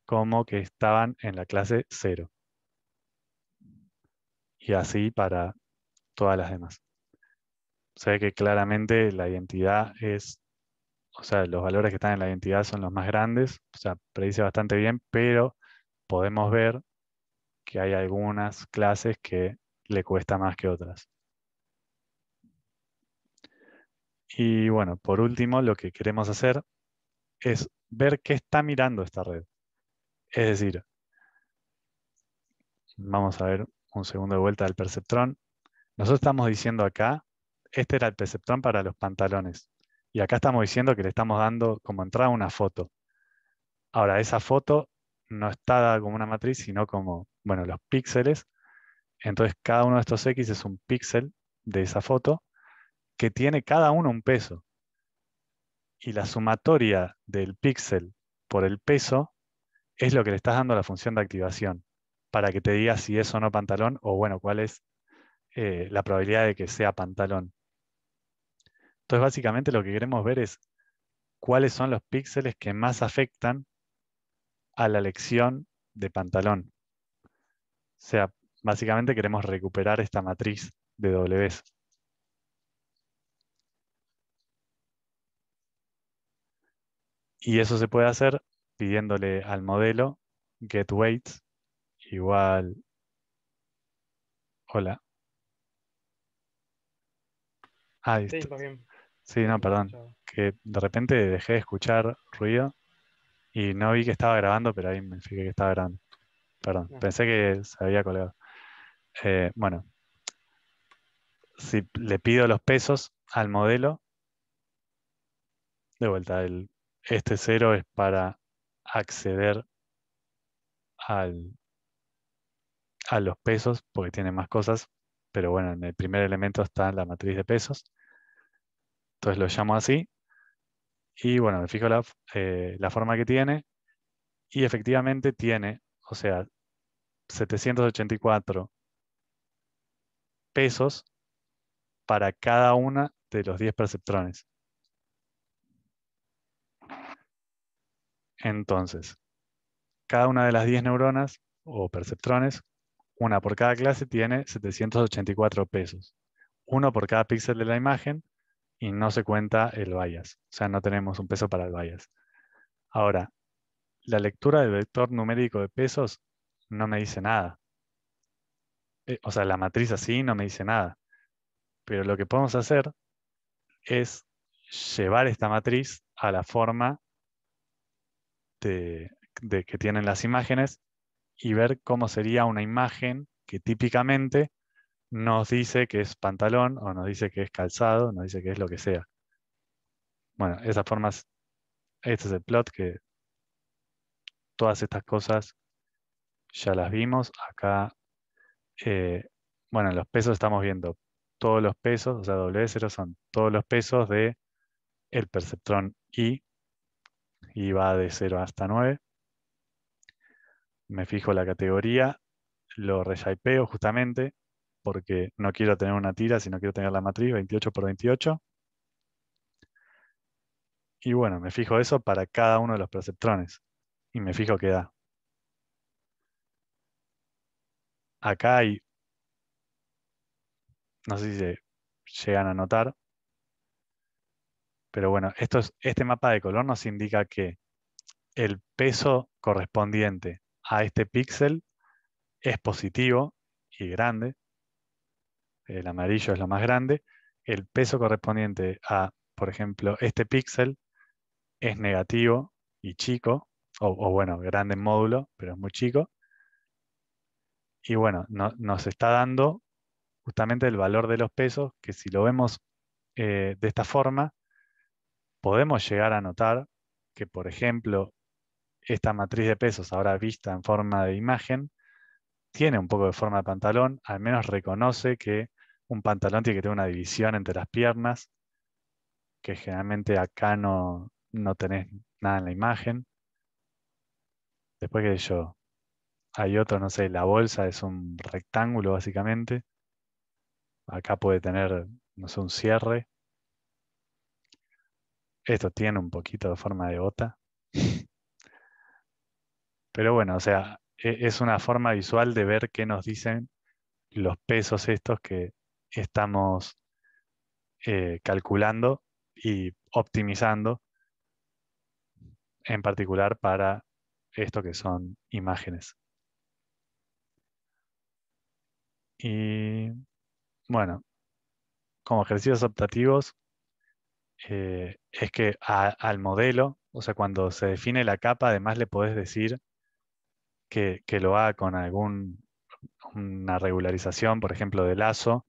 como que estaban en la clase 0. Y así para todas las demás. Se ve que claramente la identidad es, o sea, los valores que están en la identidad son los más grandes, o sea, predice bastante bien, pero podemos ver que hay algunas clases que le cuesta más que otras. Y bueno, por último, lo que queremos hacer es ver qué está mirando esta red. Es decir, vamos a ver un segundo de vuelta del perceptrón. Nosotros estamos diciendo acá, este era el perceptrón para los pantalones. Y acá estamos diciendo que le estamos dando como entrada una foto. Ahora, esa foto no está dada como una matriz, sino como, bueno, los píxeles. Entonces, cada uno de estos X es un píxel de esa foto que tiene cada uno un peso. Y la sumatoria del píxel por el peso es lo que le estás dando a la función de activación, para que te diga si es o no pantalón, o bueno, cuál es la probabilidad de que sea pantalón. Entonces, básicamente lo que queremos ver es cuáles son los píxeles que más afectan a la elección de pantalón. O sea, básicamente queremos recuperar esta matriz de Ws. Y eso se puede hacer pidiéndole al modelo getWeights igual... Hola. Sí, Sí, va bien. no, perdón. Que de repente dejé de escuchar ruido y no vi que estaba grabando, pero ahí me fijé que estaba grabando. Perdón, No. pensé que se había colgado. Bueno, si le pido los pesos al modelo, de vuelta, este 0 es para acceder a los pesos, porque tiene más cosas, pero bueno, en el primer elemento está la matriz de pesos. Entonces lo llamo así, y bueno, me fijo la forma que tiene, y efectivamente tiene, o sea, 784 pesos para cada una de los 10 perceptrones. Entonces, cada una de las 10 neuronas o perceptrones una por cada clase tiene 784 pesos. Uno por cada píxel de la imagen y no se cuenta el bias. O sea, no tenemos un peso para el bias. Ahora, la lectura del vector numérico de pesos no me dice nada. O sea, la matriz así no me dice nada. Pero lo que podemos hacer es llevar esta matriz a la forma de, que tienen las imágenes y ver cómo sería una imagen que típicamente nos dice que es pantalón o nos dice que es calzado, nos dice que es lo que sea. Bueno, esas formas, este es el plot que todas estas cosas ya las vimos. Acá, bueno, en los pesos estamos viendo todos los pesos, o sea, W0 son todos los pesos de el perceptrón y va de 0 hasta 9. Me fijo la categoría, lo reshapeo justamente porque no quiero tener una tira, sino quiero tener la matriz 28 por 28. Y bueno, me fijo eso para cada uno de los perceptrones. Y me fijo qué da. Acá hay, no sé si se llegan a notar, pero bueno, este mapa de color nos indica que el peso correspondiente a este píxel es positivo y grande. El amarillo es lo más grande. El peso correspondiente a, por ejemplo, este píxel es negativo y chico, o bueno, grande en módulo, pero es muy chico. Y bueno, nos está dando justamente el valor de los pesos, que si lo vemos de esta forma, podemos llegar a notar que, por ejemplo, esta matriz de pesos ahora vista en forma de imagen, tiene un poco de forma de pantalón, al menos reconoce que un pantalón tiene que tener una división entre las piernas, que generalmente acá no tenés nada en la imagen. Después que yo, hay otro, no sé, la bolsa es un rectángulo básicamente. Acá puede tener, no sé, un cierre. Esto tiene un poquito de forma de bota. Pero bueno, o sea, es una forma visual de ver qué nos dicen los pesos estos que estamos calculando y optimizando, en particular para esto que son imágenes. Y bueno, como ejercicios optativos, es que al modelo, o sea, cuando se define la capa, además le podés decir que lo haga con una regularización, por ejemplo, de lazo,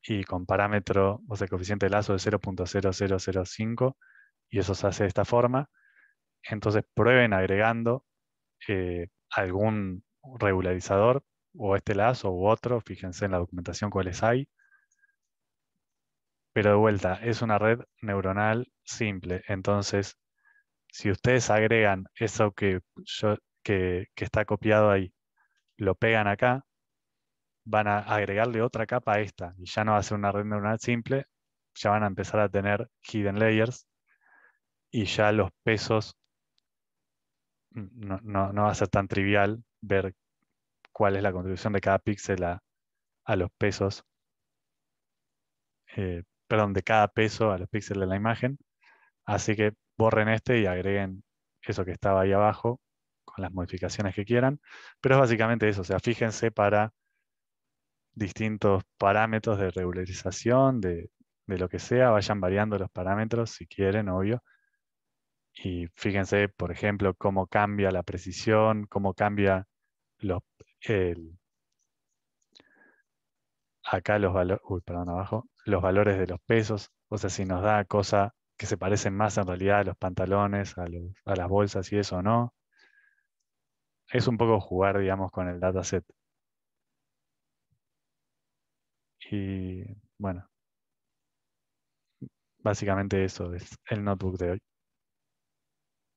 y con parámetro, o sea, coeficiente de lazo de 0.0005, y eso se hace de esta forma. Entonces prueben agregando algún regularizador, o este lazo u otro, fíjense en la documentación cuáles hay. Pero de vuelta, es una red neuronal simple. Entonces, si ustedes agregan eso que está copiado ahí, lo pegan acá, van a agregarle otra capa a esta, y ya no va a ser una red neuronal simple, ya van a empezar a tener hidden layers, y ya los pesos no va a ser tan trivial ver cuál es la contribución de cada píxel a los pesos, perdón, de cada peso a los píxeles de la imagen. Así que borren este y agreguen eso que estaba ahí abajo con las modificaciones que quieran. Pero es básicamente eso, o sea, fíjense para distintos parámetros de regularización, de lo que sea, vayan variando los parámetros si quieren, obvio. Y fíjense, por ejemplo, cómo cambia la precisión, cómo cambia los, acá los valores, perdón, abajo, los valores de los pesos. O sea, si nos da cosas que se parecen más en realidad a los pantalones, a las bolsas y eso o no. Es un poco jugar, digamos, con el dataset. Y bueno, básicamente eso es el notebook de hoy.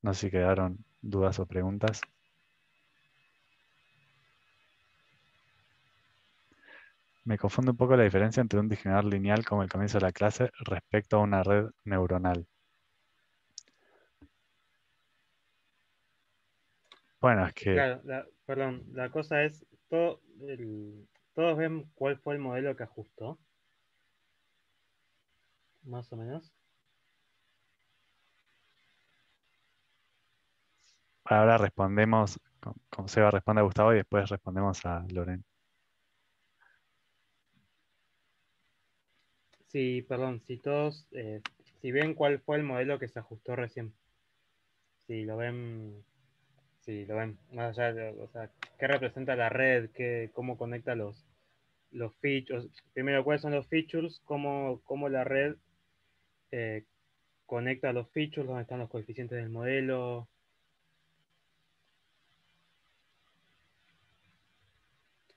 No sé si quedaron dudas o preguntas. Me confunde un poco la diferencia entre un discriminador lineal como el comienzo de la clase respecto a una red neuronal. Bueno, es que Claro, perdón, la cosa es, todo, ¿Todos ven cuál fue el modelo que ajustó? Más o menos. Ahora respondemos, con Seba responde a Gustavo y después respondemos a Loren. Sí, perdón, si todos, si ven cuál fue el modelo que se ajustó recién. Si lo ven, más allá de, o sea, qué representa la red, cómo conecta los features. Primero, cuáles son los features, cómo la red eh, conecta los features, dónde están los coeficientes del modelo.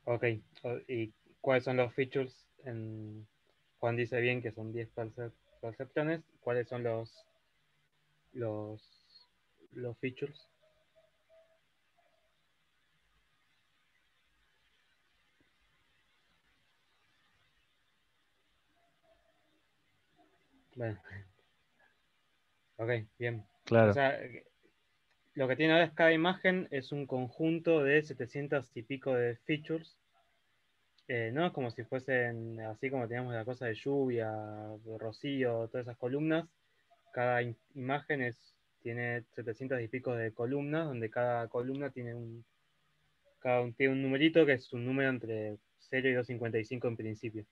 Ok, y cuáles son los features. Juan dice bien que son 10 perceptrones. ¿Cuáles son los, los features? Bueno, ok, bien. O Claro, sea, lo que tiene ahora es cada imagen es un conjunto de 700 y pico de features. No es como si fuesen así como teníamos la cosa de lluvia, de rocío, todas esas columnas. Cada imagen tiene 700 y pico de columnas, donde cada columna tiene tiene un numerito que es un número entre 0 y 255 en principio.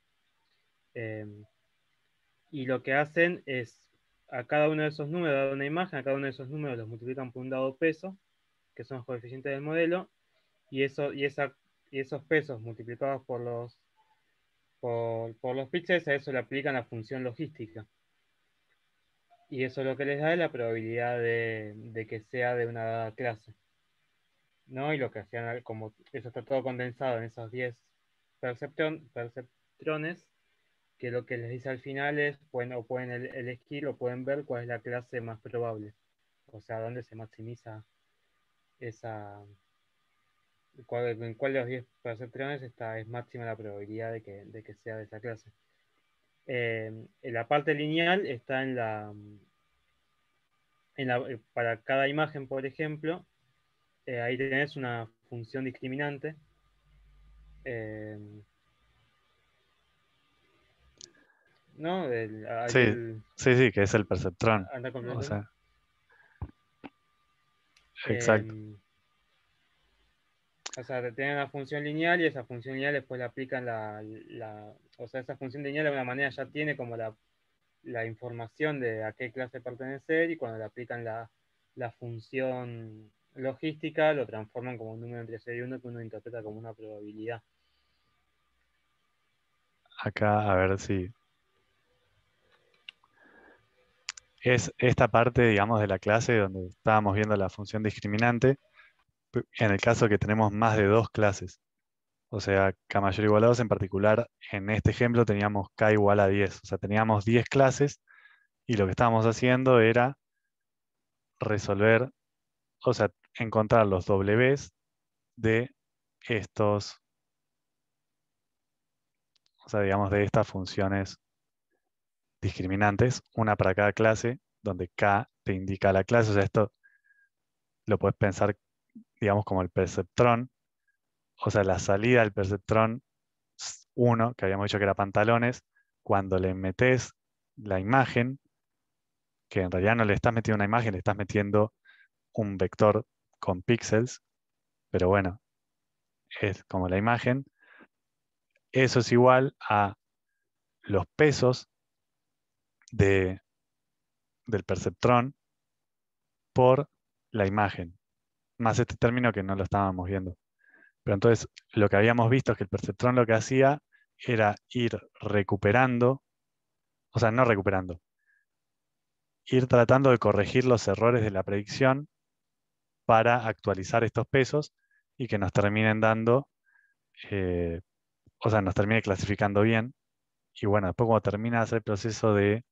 Y lo que hacen es a cada uno de esos números, dar una imagen, a cada uno de esos números los multiplican por un dado peso, que son los coeficientes del modelo, y esos pesos multiplicados por los píxeles, a eso le aplican la función logística. Y eso lo que les da es la probabilidad de que sea de una dada clase. ¿No? Y lo que hacían, como eso está todo condensado en esos 10 perceptrones, que lo que les dice al final es, pueden elegir o pueden ver cuál es la clase más probable. O sea, dónde se maximiza esa... en cuál de los 10 perceptrones es máxima la probabilidad de que sea de esa clase. En la parte lineal está para cada imagen, por ejemplo, ahí tenés una función discriminante. ¿No? sí, sí, que es el perceptrón. Anda O completando. sea, exacto. O sea, tienen una función lineal y esa función lineal después le aplican o sea, esa función lineal de alguna manera ya tiene como la información de a qué clase pertenecer, y cuando le aplican la función logística lo transforman como un número entre 0 y 1 que uno interpreta como una probabilidad. Acá, a ver si es esta parte, digamos, de la clase donde estábamos viendo la función discriminante, en el caso que tenemos más de dos clases. O sea, K mayor igual a 2, en particular, en este ejemplo teníamos K igual a 10. O sea, teníamos 10 clases y lo que estábamos haciendo era resolver, o sea, encontrar los Ws de estos, o sea, digamos, de estas funciones discriminantes, una para cada clase, donde K te indica la clase. O sea, esto lo puedes pensar, digamos, como el perceptrón. O sea, la salida del perceptrón 1, que habíamos dicho que era pantalones, cuando le metes la imagen, que en realidad no le estás metiendo una imagen, le estás metiendo un vector con píxeles, pero bueno, es como la imagen. Eso es igual a los pesos del perceptrón por la imagen, más este término que no lo estábamos viendo. Pero entonces, lo que habíamos visto es que el perceptrón lo que hacía era ir recuperando, o sea, no recuperando, ir tratando de corregir los errores de la predicción para actualizar estos pesos y que nos terminen dando, o sea, nos termine clasificando bien. Y bueno, después cuando terminas el proceso de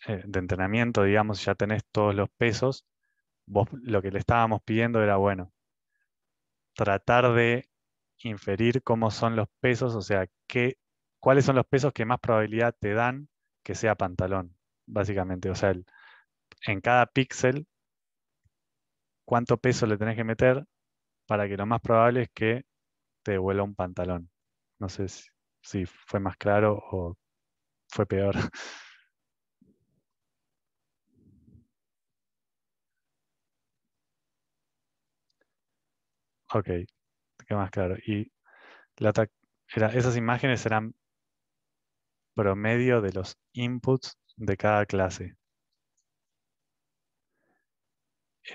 entrenamiento, digamos, ya tenés todos los pesos, vos lo que le estábamos pidiendo era, bueno, tratar de inferir cómo son los pesos, o sea, cuáles son los pesos que más probabilidad te dan que sea pantalón, básicamente. O sea, en cada píxel, cuánto peso le tenés que meter para que lo más probable es que te devuelva un pantalón. No sé si fue más claro o fue peor. Ok, qué más claro. Y esas imágenes eran promedio de los inputs de cada clase.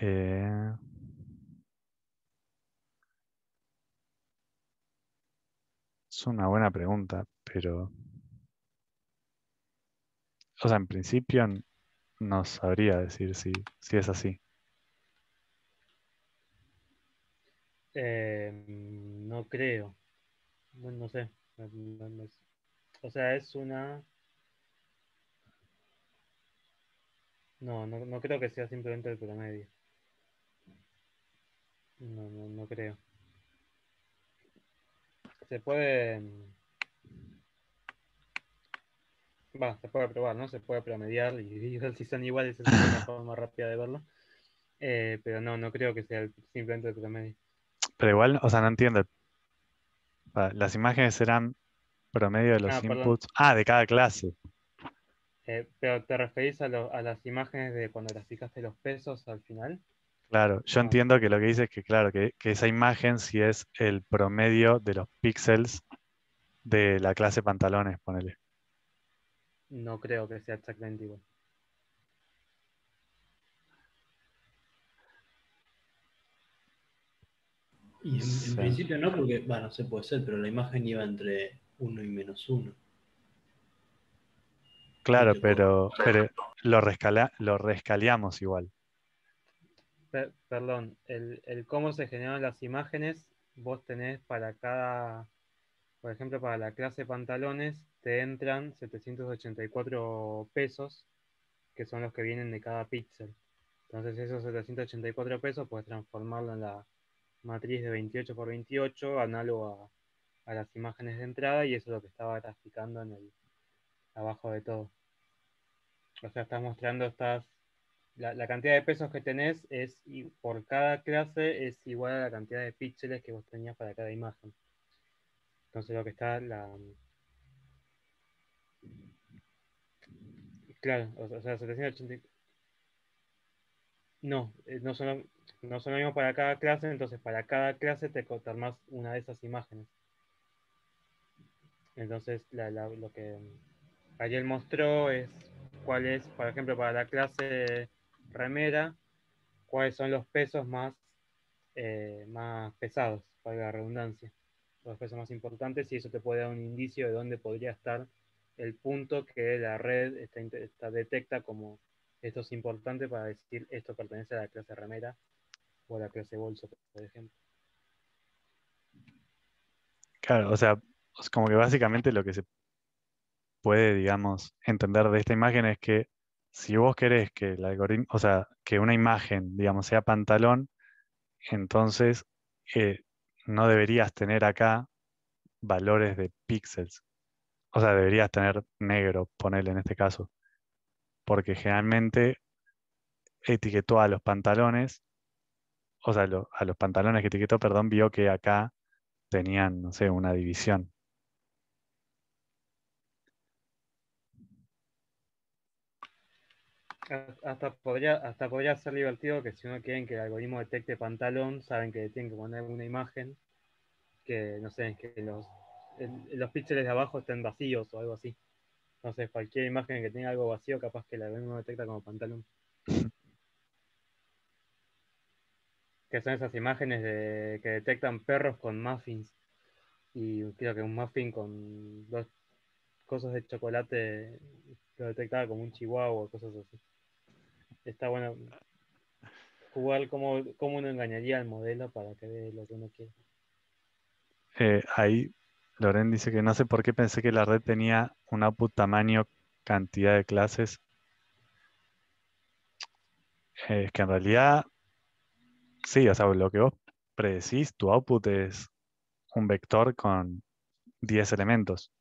Eh, es una buena pregunta, pero, o sea, en principio no sabría decir si es así. No creo. Bueno, no sé. O sea, es una... No creo que sea simplemente el promedio. No creo. Se puede... se puede probar, ¿no? Se puede promediar y ver si son iguales, esa es una forma rápida de verlo. Pero no creo que sea simplemente el promedio. Pero igual, o sea, no entiendo. Las imágenes serán promedio de los Perdón. inputs. De cada clase. Pero ¿te referís a las imágenes de cuando graficaste los pesos al final? Claro, yo No, entiendo que lo que dice es que, claro, que esa imagen sí es el promedio de los píxeles de la clase pantalones, ponele. no creo que sea exactamente igual. Y en Sí. principio no, porque, bueno, se puede ser, pero la imagen iba entre 1 y -1. Claro, Te pero lo rescaleamos igual. Perdón, el cómo se generan las imágenes, vos tenés para cada, por ejemplo, para la clase pantalones, te entran 784 pesos, que son los que vienen de cada píxel. Entonces esos 784 pesos puedes transformarlo en la matriz de 28 por 28, análogo a las imágenes de entrada, y eso es lo que estaba graficando abajo de todo. O sea, estás mostrando la cantidad de pesos que tenés por cada clase es igual a la cantidad de píxeles que vos tenías para cada imagen. Entonces lo que está claro, o sea, 780. No son lo mismo para cada clase, entonces para cada clase te armás una de esas imágenes. Entonces lo que Ariel mostró es cuál es, por ejemplo, para la clase remera, cuáles son los pesos más pesados, para la redundancia, los pesos más importantes, y eso te puede dar un indicio de dónde podría estar el punto que la red detecta como esto es importante para decir esto pertenece a la clase remera o a la clase bolso, por ejemplo. Claro, o sea, es como que básicamente lo que se puede, digamos, entender de esta imagen es que si vos querés que el algoritmo, o sea, que una imagen, digamos, sea pantalón, entonces eh, no deberías tener acá valores de píxeles. O sea, deberías tener negro, ponerle en este caso, porque generalmente etiquetó a los pantalones, o sea, a los pantalones que etiquetó, perdón, vio que acá tenían, no sé, una división. Hasta podría ser divertido que si uno quiere que el algoritmo detecte pantalón, saben que tienen que poner una imagen que, no sé, que los píxeles de abajo estén vacíos o algo así. Entonces, cualquier imagen que tenga algo vacío, capaz que el algoritmo detecta como pantalón. Que son esas imágenes que detectan perros con muffins. Y creo que un muffin con dos cosas de chocolate lo detectaba como un chihuahua o cosas así. Está bueno jugar cómo uno engañaría al modelo para que vea lo que uno quiere. Ahí Loren dice que no sé por qué pensé que la red tenía un output tamaño cantidad de clases. Es que en realidad, sí, o sea, lo que vos predecís, tu output es un vector con 10 elementos.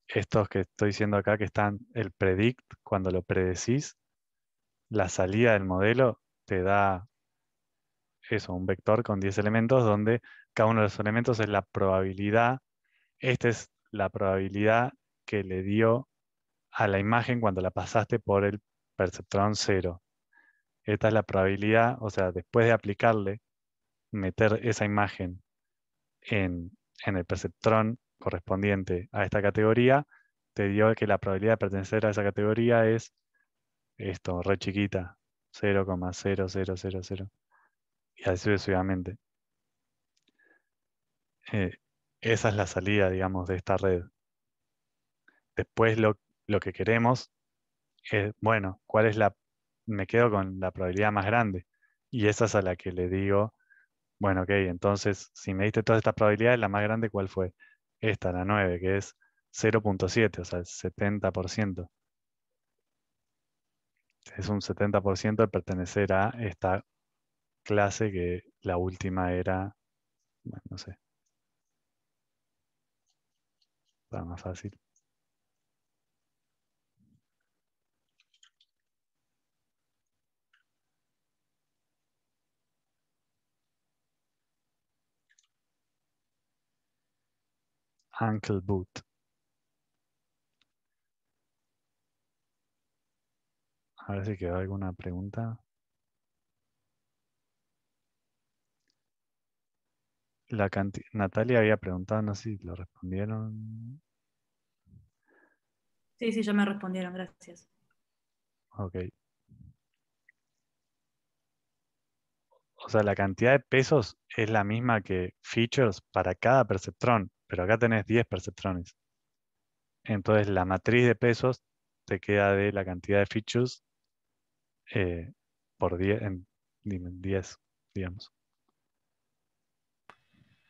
Estos que estoy diciendo acá que están, el predict, cuando lo predecís, la salida del modelo te da eso, un vector con 10 elementos donde cada uno de los elementos es la probabilidad. Esta es la probabilidad que le dio a la imagen cuando la pasaste por el perceptrón 0. Esta es la probabilidad, o sea, después de aplicarle, meter esa imagen en el perceptrón correspondiente a esta categoría, te dio que la probabilidad de pertenecer a esa categoría es esto, re chiquita, 0,0000, y así sucesivamente. Esa es la salida, digamos, de esta red. Después lo que queremos es, bueno, ¿cuál es me quedo con la probabilidad más grande? Y esa es a la que le digo, bueno, ok, entonces, si me diste todas estas probabilidades, la más grande, ¿cuál fue? Esta, la 9, que es 0,7, o sea, el 70%. Es un 70% de pertenecer a esta clase que la última era, bueno, no sé, para más fácil. Uncle Boot. A ver si quedó alguna pregunta. Natalia había preguntado, no sé si lo respondieron. Sí, sí, ya me respondieron, gracias. Ok. O sea, la cantidad de pesos es la misma que features para cada perceptrón, pero acá tenés 10 perceptrones. Entonces la matriz de pesos te queda de la cantidad de features por 10, 10, digamos.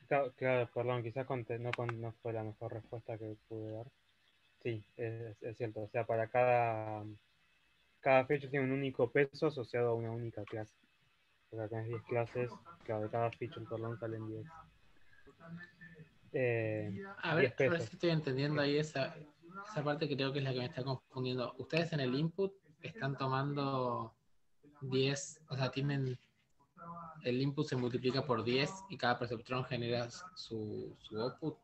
Claro, perdón, quizás no fue la mejor respuesta que pude dar. Sí, es cierto. O sea, para cada feature tiene un único peso asociado a una única clase. O sea, tenés 10 clases, claro, de cada feature, perdón, salen 10. A 10 ver si pesos. estoy entendiendo ahí esa parte que creo que es la que me está confundiendo. Ustedes en el input están tomando 10, o sea, el input se multiplica por 10 y cada perceptrón genera su output.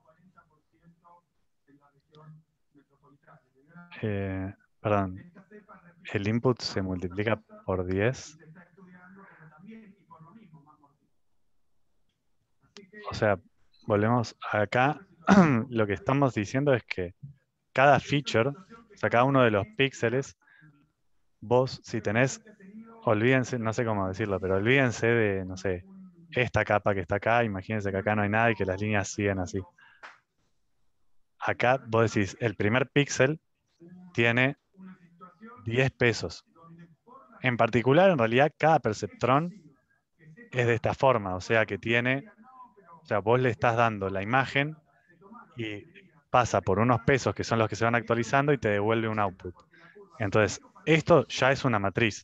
Perdón, el input se multiplica por 10. O sea, volvemos acá. Lo que estamos diciendo es que cada feature, o sea, cada uno de los píxeles, vos si tenés, olvídense, no sé cómo decirlo, pero olvídense de, no sé, esta capa que está acá, imagínense que acá no hay nada y que las líneas siguen así. Acá vos decís, el primer píxel tiene 10 pesos. En particular, en realidad, cada perceptrón es de esta forma, o sea que tiene, o sea, vos le estás dando la imagen y pasa por unos pesos que son los que se van actualizando y te devuelve un output. Entonces, esto ya es una matriz.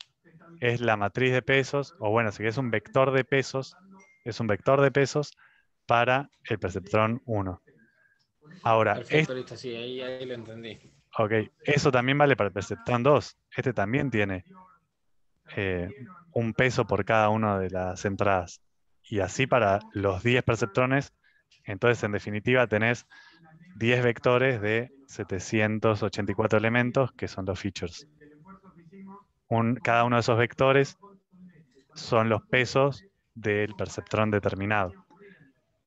Es la matriz de pesos, o bueno, si es un vector de pesos, es un vector de pesos para el perceptrón 1. Ahora, Perfecto, listo, sí, ahí lo entendí. ok, eso también vale para el perceptrón 2. Este también tiene un peso por cada una de las entradas. Y así para los 10 perceptrones, entonces en definitiva tenés 10 vectores de 784 elementos, que son los features. Cada uno de esos vectores son los pesos del perceptrón determinado,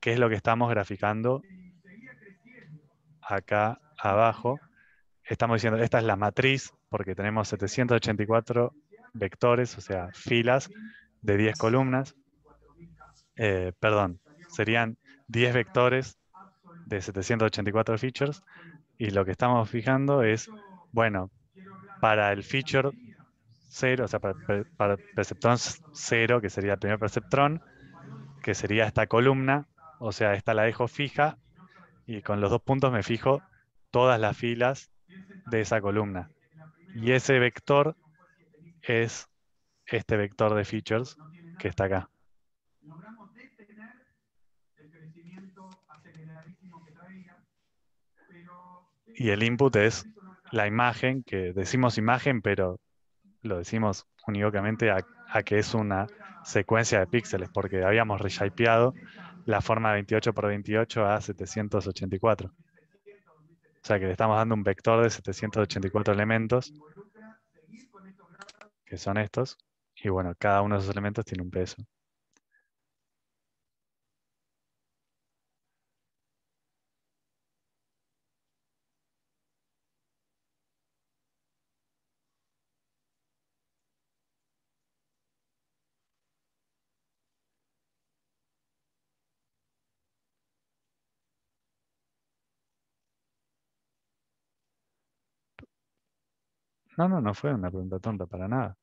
que es lo que estamos graficando acá abajo. Estamos diciendo, esta es la matriz, porque tenemos 784 vectores, o sea, filas de 10 columnas. Perdón, serían 10 vectores de 784 features, y lo que estamos fijando es, bueno, para el feature 0, o sea, para perceptrón 0, que sería el primer perceptrón, que sería esta columna, o sea, esta la dejo fija, y con los 2 puntos me fijo todas las filas de esa columna. Y ese vector es este vector de features que está acá. Y el input es la imagen, que decimos imagen, pero lo decimos unívocamente a que es una secuencia de píxeles, porque habíamos reshapeado la forma de 28 por 28 a 784. O sea que le estamos dando un vector de 784 elementos, que son estos, y bueno, cada uno de esos elementos tiene un peso. No fue una pregunta tonta para nada.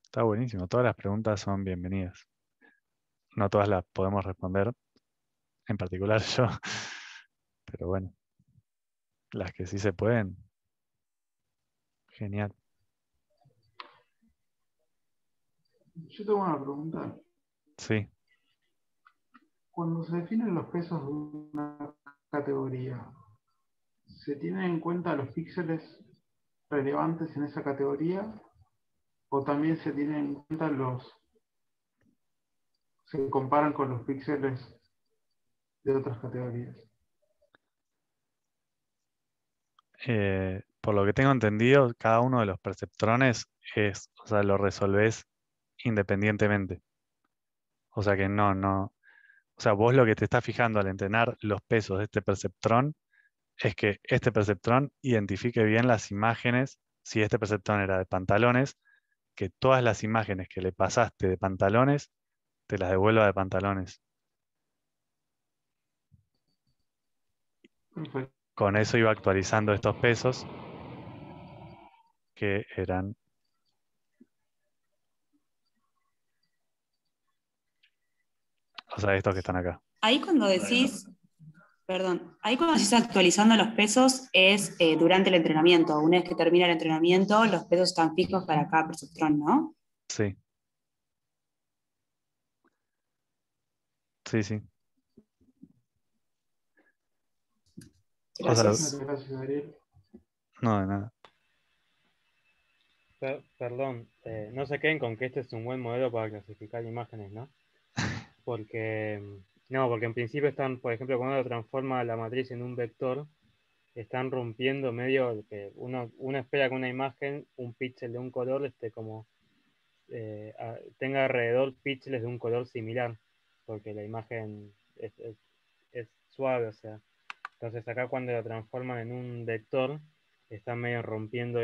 Está buenísimo. Todas las preguntas son bienvenidas. No todas las podemos responder, en particular yo, pero bueno, las que sí se pueden, genial. Yo tengo una pregunta. Sí, Cuando se definen los pesos de una categoría, ¿se tienen en cuenta los píxeles relevantes en esa categoría? ¿O también se tienen en cuenta se comparan con los píxeles de otras categorías? por lo que tengo entendido, cada uno de los perceptrones o sea, lo resolvés independientemente. O sea que o sea, vos lo que te estás fijando al entrenar los pesos de este perceptrón es que este perceptrón identifique bien las imágenes. Si este perceptrón era de pantalones, que todas las imágenes que le pasaste de pantalones, te las devuelva de pantalones. Perfecto. Con eso iba actualizando estos pesos, que eran, o sea, estos que están acá. Ahí cuando decís, perdón, ahí cuando decís actualizando los pesos es durante el entrenamiento. Una vez que termina el entrenamiento, los pesos están fijos para cada perceptrón, ¿no? Sí, sí. O sea, Gracias. Muchas gracias, Ariel. no, de nada. Perdón, no se queden con que este es un buen modelo para clasificar imágenes, ¿no? Porque, no, porque en principio están, por ejemplo, cuando uno transforma la matriz en un vector, están rompiendo medio que uno espera que una imagen, un píxel de un color, esté como tenga alrededor píxeles de un color similar, porque la imagen es suave, o sea. Entonces acá cuando lo transforman en un vector, están medio rompiendo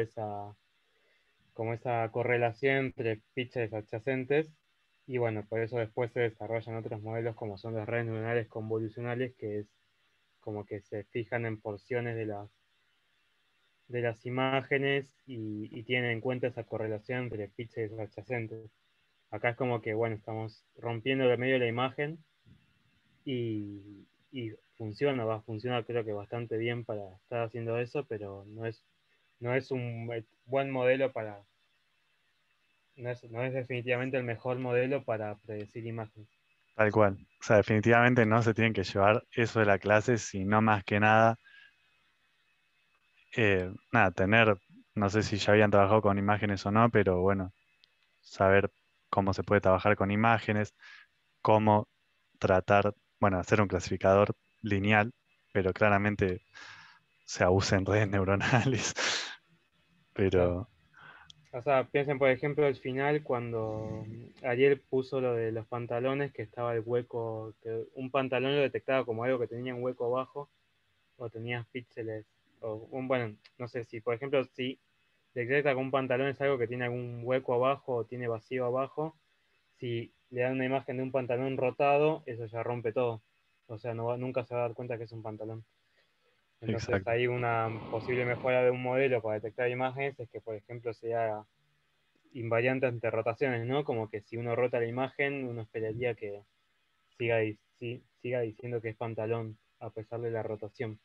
como esa correlación entre píxeles adyacentes, y bueno, por eso después se desarrollan otros modelos como son las redes neuronales convolucionales, que es como que se fijan en porciones de las imágenes y tienen en cuenta esa correlación entre píxeles adyacentes. Acá es como que, bueno, estamos rompiendo de medio la imagen y va a funcionar creo que bastante bien para estar haciendo eso, pero no es un buen modelo no es definitivamente el mejor modelo para predecir imágenes. Tal cual. O sea, definitivamente no se tienen que llevar eso de la clase, sino más que nada, tener, no sé si ya habían trabajado con imágenes o no, pero bueno, saber cómo se puede trabajar con imágenes, cómo tratar, bueno, hacer un clasificador lineal, pero claramente se abusa en redes neuronales. Claro. Pero O sea, piensen por ejemplo el final cuando Ariel puso lo de los pantalones, que estaba el hueco, que un pantalón lo detectaba como algo que tenía un hueco abajo, o tenías píxeles, bueno, no sé si, por ejemplo, si detecta que un pantalón es algo que tiene algún hueco abajo o tiene vacío abajo, si le dan una imagen de un pantalón rotado, eso ya rompe todo. O sea, nunca se va a dar cuenta que es un pantalón. Entonces, exacto. hay una posible mejora de un modelo para detectar imágenes, es que, por ejemplo, sea invariante ante rotaciones, ¿no? Como que si uno rota la imagen, uno esperaría que siga diciendo que es pantalón a pesar de la rotación.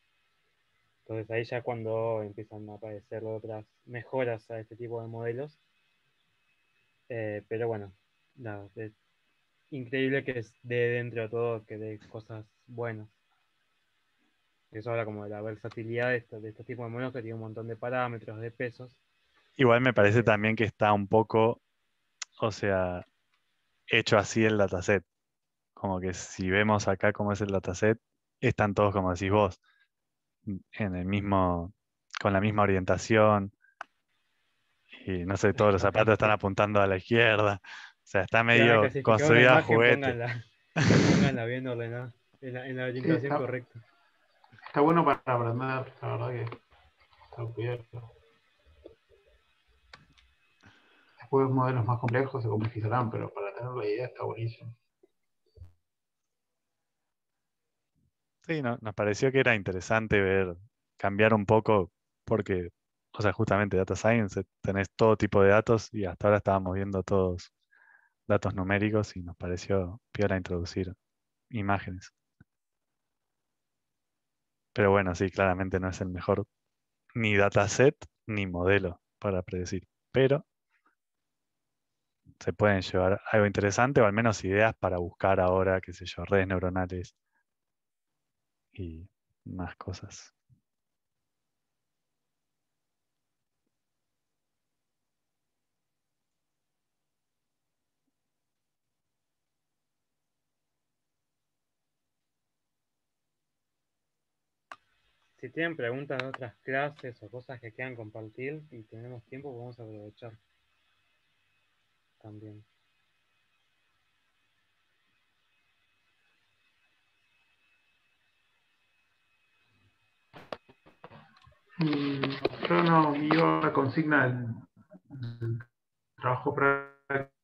Entonces ahí ya cuando empiezan a aparecer otras mejoras a este tipo de modelos. Pero bueno, nada, es increíble que de dentro de todo que dé cosas buenas. Eso habla como de la versatilidad de estos tipos de modelos que tienen un montón de parámetros, de pesos. Igual me parece Eh, también que está un poco, o sea, hecho así el dataset. como que si vemos acá cómo es el dataset, están todos como decís vos, en el mismo, con la misma orientación, y no sé, todos los zapatos están apuntando a la izquierda. O sea, está Si van a medio clasificar una construida a imagen, juguete. pónganla bien ordenada, en la Sí, orientación correcta. está bueno para aprender, la verdad que está cubierto. Después modelos más complejos se complejizarán, pero para tener la idea está buenísimo. Sí, nos pareció que era interesante ver, cambiar un poco, porque, o sea, justamente Data Science, tenés todo tipo de datos y hasta ahora estábamos viendo todos datos numéricos y nos pareció piola introducir imágenes. Pero bueno, sí, claramente no es el mejor ni dataset ni modelo para predecir, pero se pueden llevar algo interesante o al menos ideas para buscar ahora, qué sé yo, redes neuronales y más cosas. Si tienen preguntas de otras clases o cosas que quieran compartir y tenemos tiempo, podemos aprovechar también. Yo no iba a la consigna del trabajo práctico,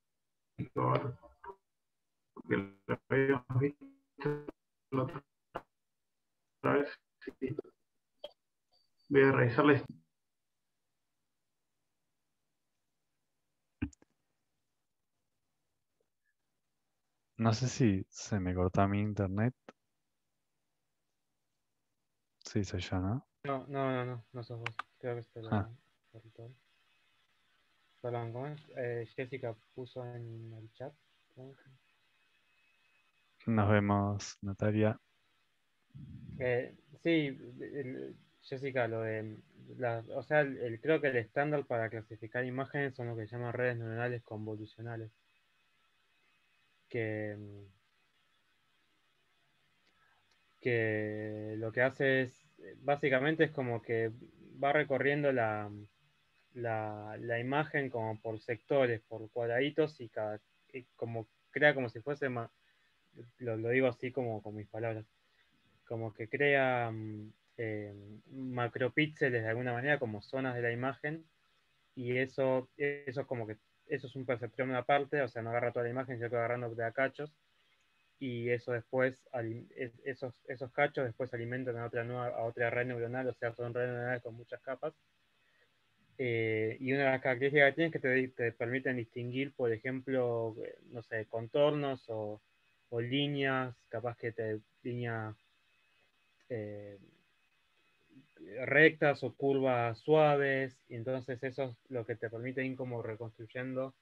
porque lo habíamos visto la otra vez. Sí. Voy a revisarles. No sé si se me cortó a mi internet. Sí, soy yo, ¿no? No sos vos. Creo que se Ah, lo cortó. Perdón, ¿cómo es? Jessica puso en el chat. ¿Cómo es? nos vemos, Natalia. Sí, Jessica, lo de o sea, creo que el estándar para clasificar imágenes son lo que se llaman redes neuronales convolucionales. Que, que lo que hace es, básicamente es como que va recorriendo la imagen como por sectores, por cuadraditos y como crea como si fuese, lo digo así como con mis palabras, como que crea macropíxeles de alguna manera como zonas de la imagen y eso es como que eso es un perceptrón aparte, o sea, no agarra toda la imagen, sino que agarrando de a cachos y eso después, esos cachos después alimentan a otra red neuronal, o sea, son redes neuronales con muchas capas. Y una de las características que tiene es que te permiten distinguir, por ejemplo, no sé, contornos o líneas, capaz que líneas eh, rectas o curvas suaves, y entonces eso es lo que te permite ir como reconstruyendo.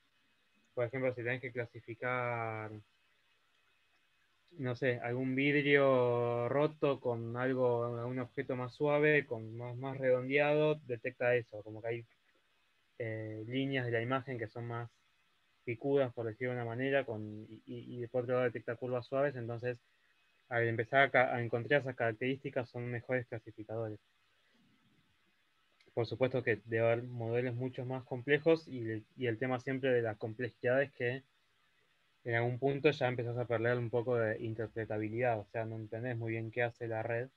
Por ejemplo, si tenés que clasificar, no sé, algún vidrio roto con algún objeto más suave, más redondeado, detecta eso, como que hay líneas de la imagen que son más picudas, por decirlo de una manera, y por otro lado detecta curvas suaves, entonces al empezar a encontrar esas características son mejores clasificadores. Por supuesto que debe haber modelos mucho más complejos y el tema siempre de la complejidad es que en algún punto ya empezás a perder un poco de interpretabilidad, o sea, no entendés muy bien qué hace la red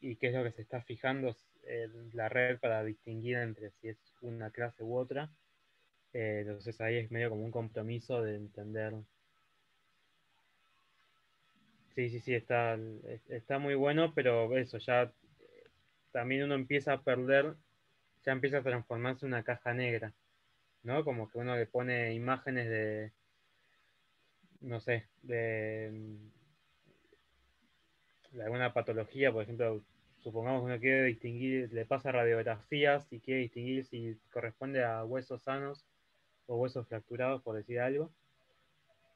y qué es lo que se está fijando la red para distinguir entre si es una clase u otra. Entonces ahí es medio como un compromiso de entender. Sí, está muy bueno, pero eso ya también uno empieza a perder, ya empieza a transformarse en una caja negra, ¿no? Como que uno le pone imágenes no sé, de alguna patología, por ejemplo, supongamos que uno quiere distinguir, le pasa radiografías y quiere distinguir si corresponde a huesos sanos o huesos fracturados, por decir algo.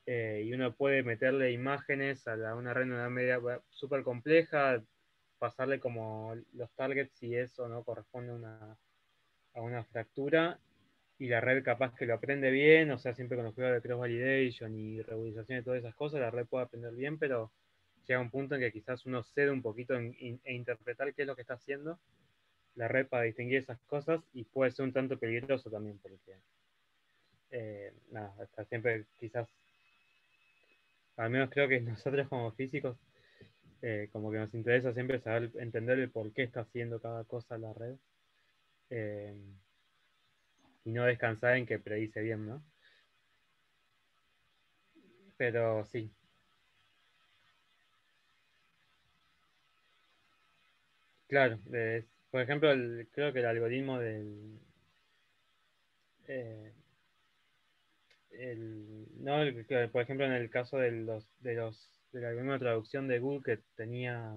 Y uno puede meterle imágenes una red neuronal media súper compleja, pasarle como los targets si eso no corresponde a una fractura y la red capaz que lo aprende bien, o sea, siempre con los juegos de cross-validation y regularización y todas esas cosas, la red puede aprender bien, pero llega un punto en que quizás uno cede un poquito e interpretar qué es lo que está haciendo la red para distinguir esas cosas y puede ser un tanto peligroso también, porque nada, está siempre quizás, al menos creo que nosotros como físicos, como que nos interesa siempre saber entender el por qué está haciendo cada cosa la red. Y no descansar en que predice bien, ¿no? Pero sí. Claro, por ejemplo, creo que el algoritmo eh, no, por ejemplo, en el caso del algoritmo de traducción de Google que tenía,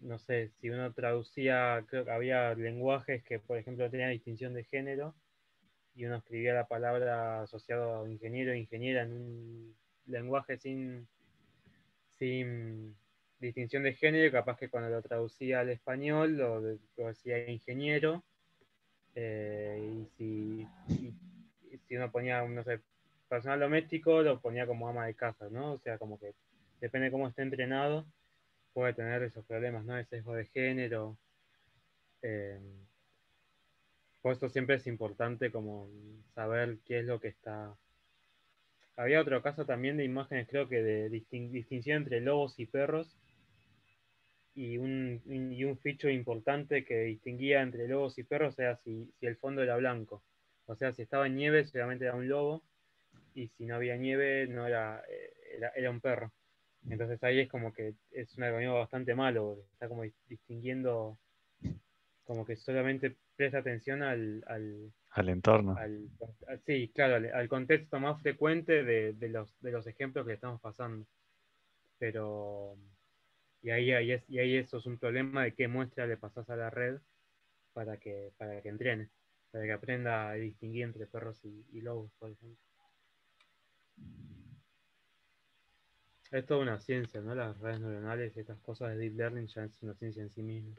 no sé, si uno traducía, creo que había lenguajes que, por ejemplo, tenían distinción de género y uno escribía la palabra asociado a ingeniero o ingeniera en un lenguaje sin distinción de género, capaz que cuando lo traducía al español lo decía ingeniero, y si uno ponía, no sé, personal doméstico, lo ponía como ama de casa, ¿no? O sea, como que depende de cómo esté entrenado, puede tener esos problemas, ¿no? De sesgo de género. eh, por eso siempre es importante como saber qué es lo que está. Había otro caso también de imágenes, creo que de distinción entre lobos y perros, y un feature importante que distinguía entre lobos y perros era si el fondo era blanco. O sea, si estaba en nieve, seguramente era un lobo, y si no había nieve, no era un perro. Entonces ahí es como que es un algoritmo bastante malo, está como distinguiendo, como que solamente presta atención Al entorno. sí, claro, al contexto más frecuente de los ejemplos que estamos pasando. Pero y ahí eso es un problema de qué muestra le pasas a la red para que entrene, para que aprenda a distinguir entre perros y lobos, por ejemplo. Es toda una ciencia, ¿no? Las redes neuronales y estas cosas de deep learning ya es una ciencia en sí misma.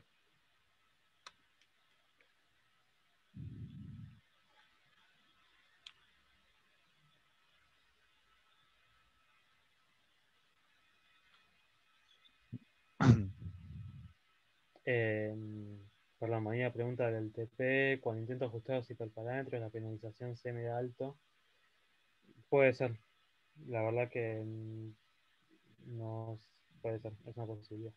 Eh, por la mañana pregunta del TP, cuando intento ajustar los hiperparámetros, la penalización se me da alto. Puede ser, la verdad que no puede ser, es una posibilidad.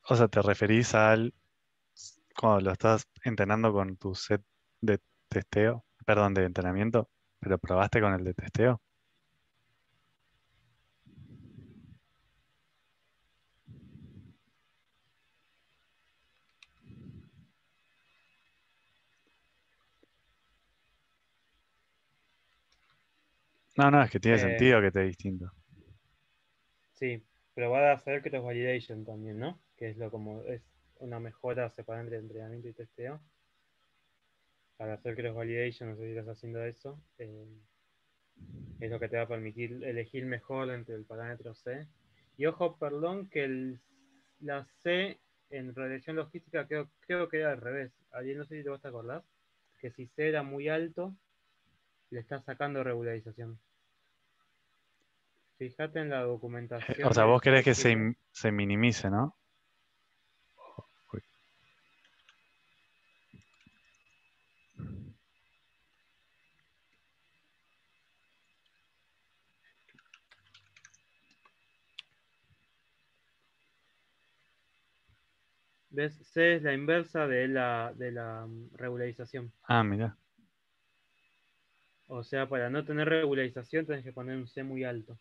O sea, ¿te referís cuando lo estás entrenando con tu set de testeo? Perdón, de entrenamiento, pero probaste con el de testeo? No, no, es que tiene Eh, sentido que esté distinto. sí, pero va a hacer cross validation también, ¿no? Que es es una mejora separada entre entrenamiento y testeo. Para hacer cross validation, no sé si estás haciendo eso. Es lo que te va a permitir elegir mejor entre el parámetro C. Y ojo, perdón, que la C en regresión logística creo que era al revés. Ariel, no sé si te vas a acordar, que si C era muy alto, le estás sacando regularización. Fíjate en la O documentación sea, de vos querés que CQRT. se minimice, ¿no? Uy. ¿Ves? C es la inversa de la regularización. Ah, mira. O sea, para no tener regularización tenés que poner un C muy alto.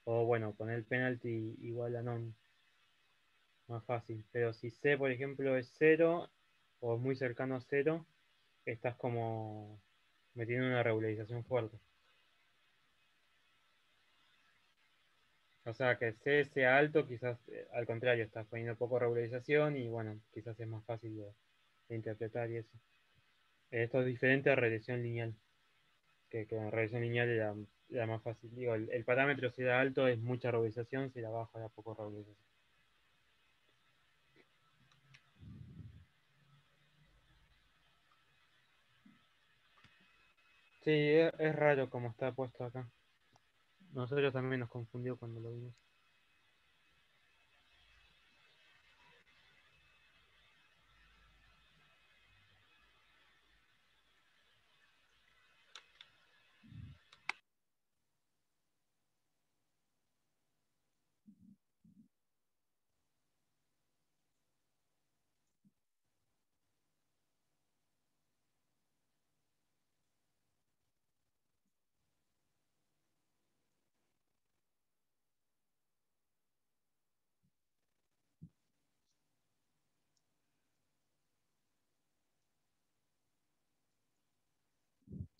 O bueno, poner el penalty igual a none. Más fácil. Pero si C, por ejemplo, es 0 o muy cercano a 0, estás como metiendo una regularización fuerte. O sea, que C sea alto, quizás al contrario, estás poniendo poco regularización y bueno, quizás es más fácil de interpretar y eso. Esto es diferente a regresión lineal, que en regresión lineal era más fácil. Digo, el parámetro si era alto es mucha regularización, si era bajo era poco regularización. Sí, es raro como está puesto acá. Nosotros también nos confundió cuando lo vimos.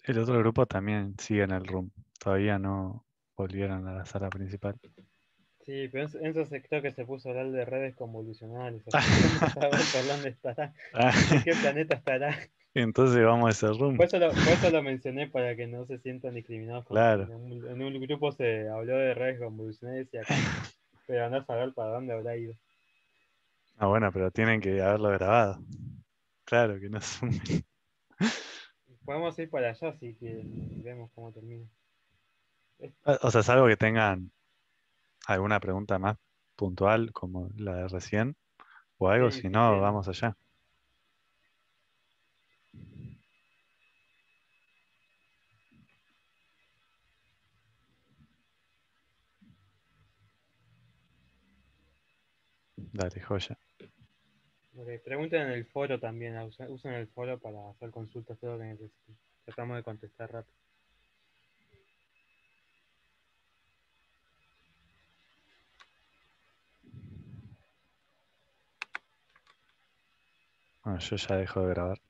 El otro grupo también sigue en el room. Todavía no volvieron a la sala principal. Sí, pero Enzo creo que se puso a hablar de redes convolucionales. Así que a ver por dónde estará. ¿En qué planeta estará? Entonces vamos a ese room. Por eso lo mencioné para que no se sientan discriminados. Claro. En un grupo se habló de redes convolucionales y acá. Pero no saber para dónde habrá ido. Ah, bueno, pero tienen que haberlo grabado. Claro que no es un... Podemos ir para allá, así que vemos cómo termina. O sea, salvo que tengan alguna pregunta más puntual, como la de recién, o algo, Sí, si si no, quieren. vamos allá. Dale, joya. Pregunten en el foro también. Usen el foro para hacer consultas, todo lo que necesiten. Tratamos de contestar rápido. Bueno, yo ya dejo de grabar.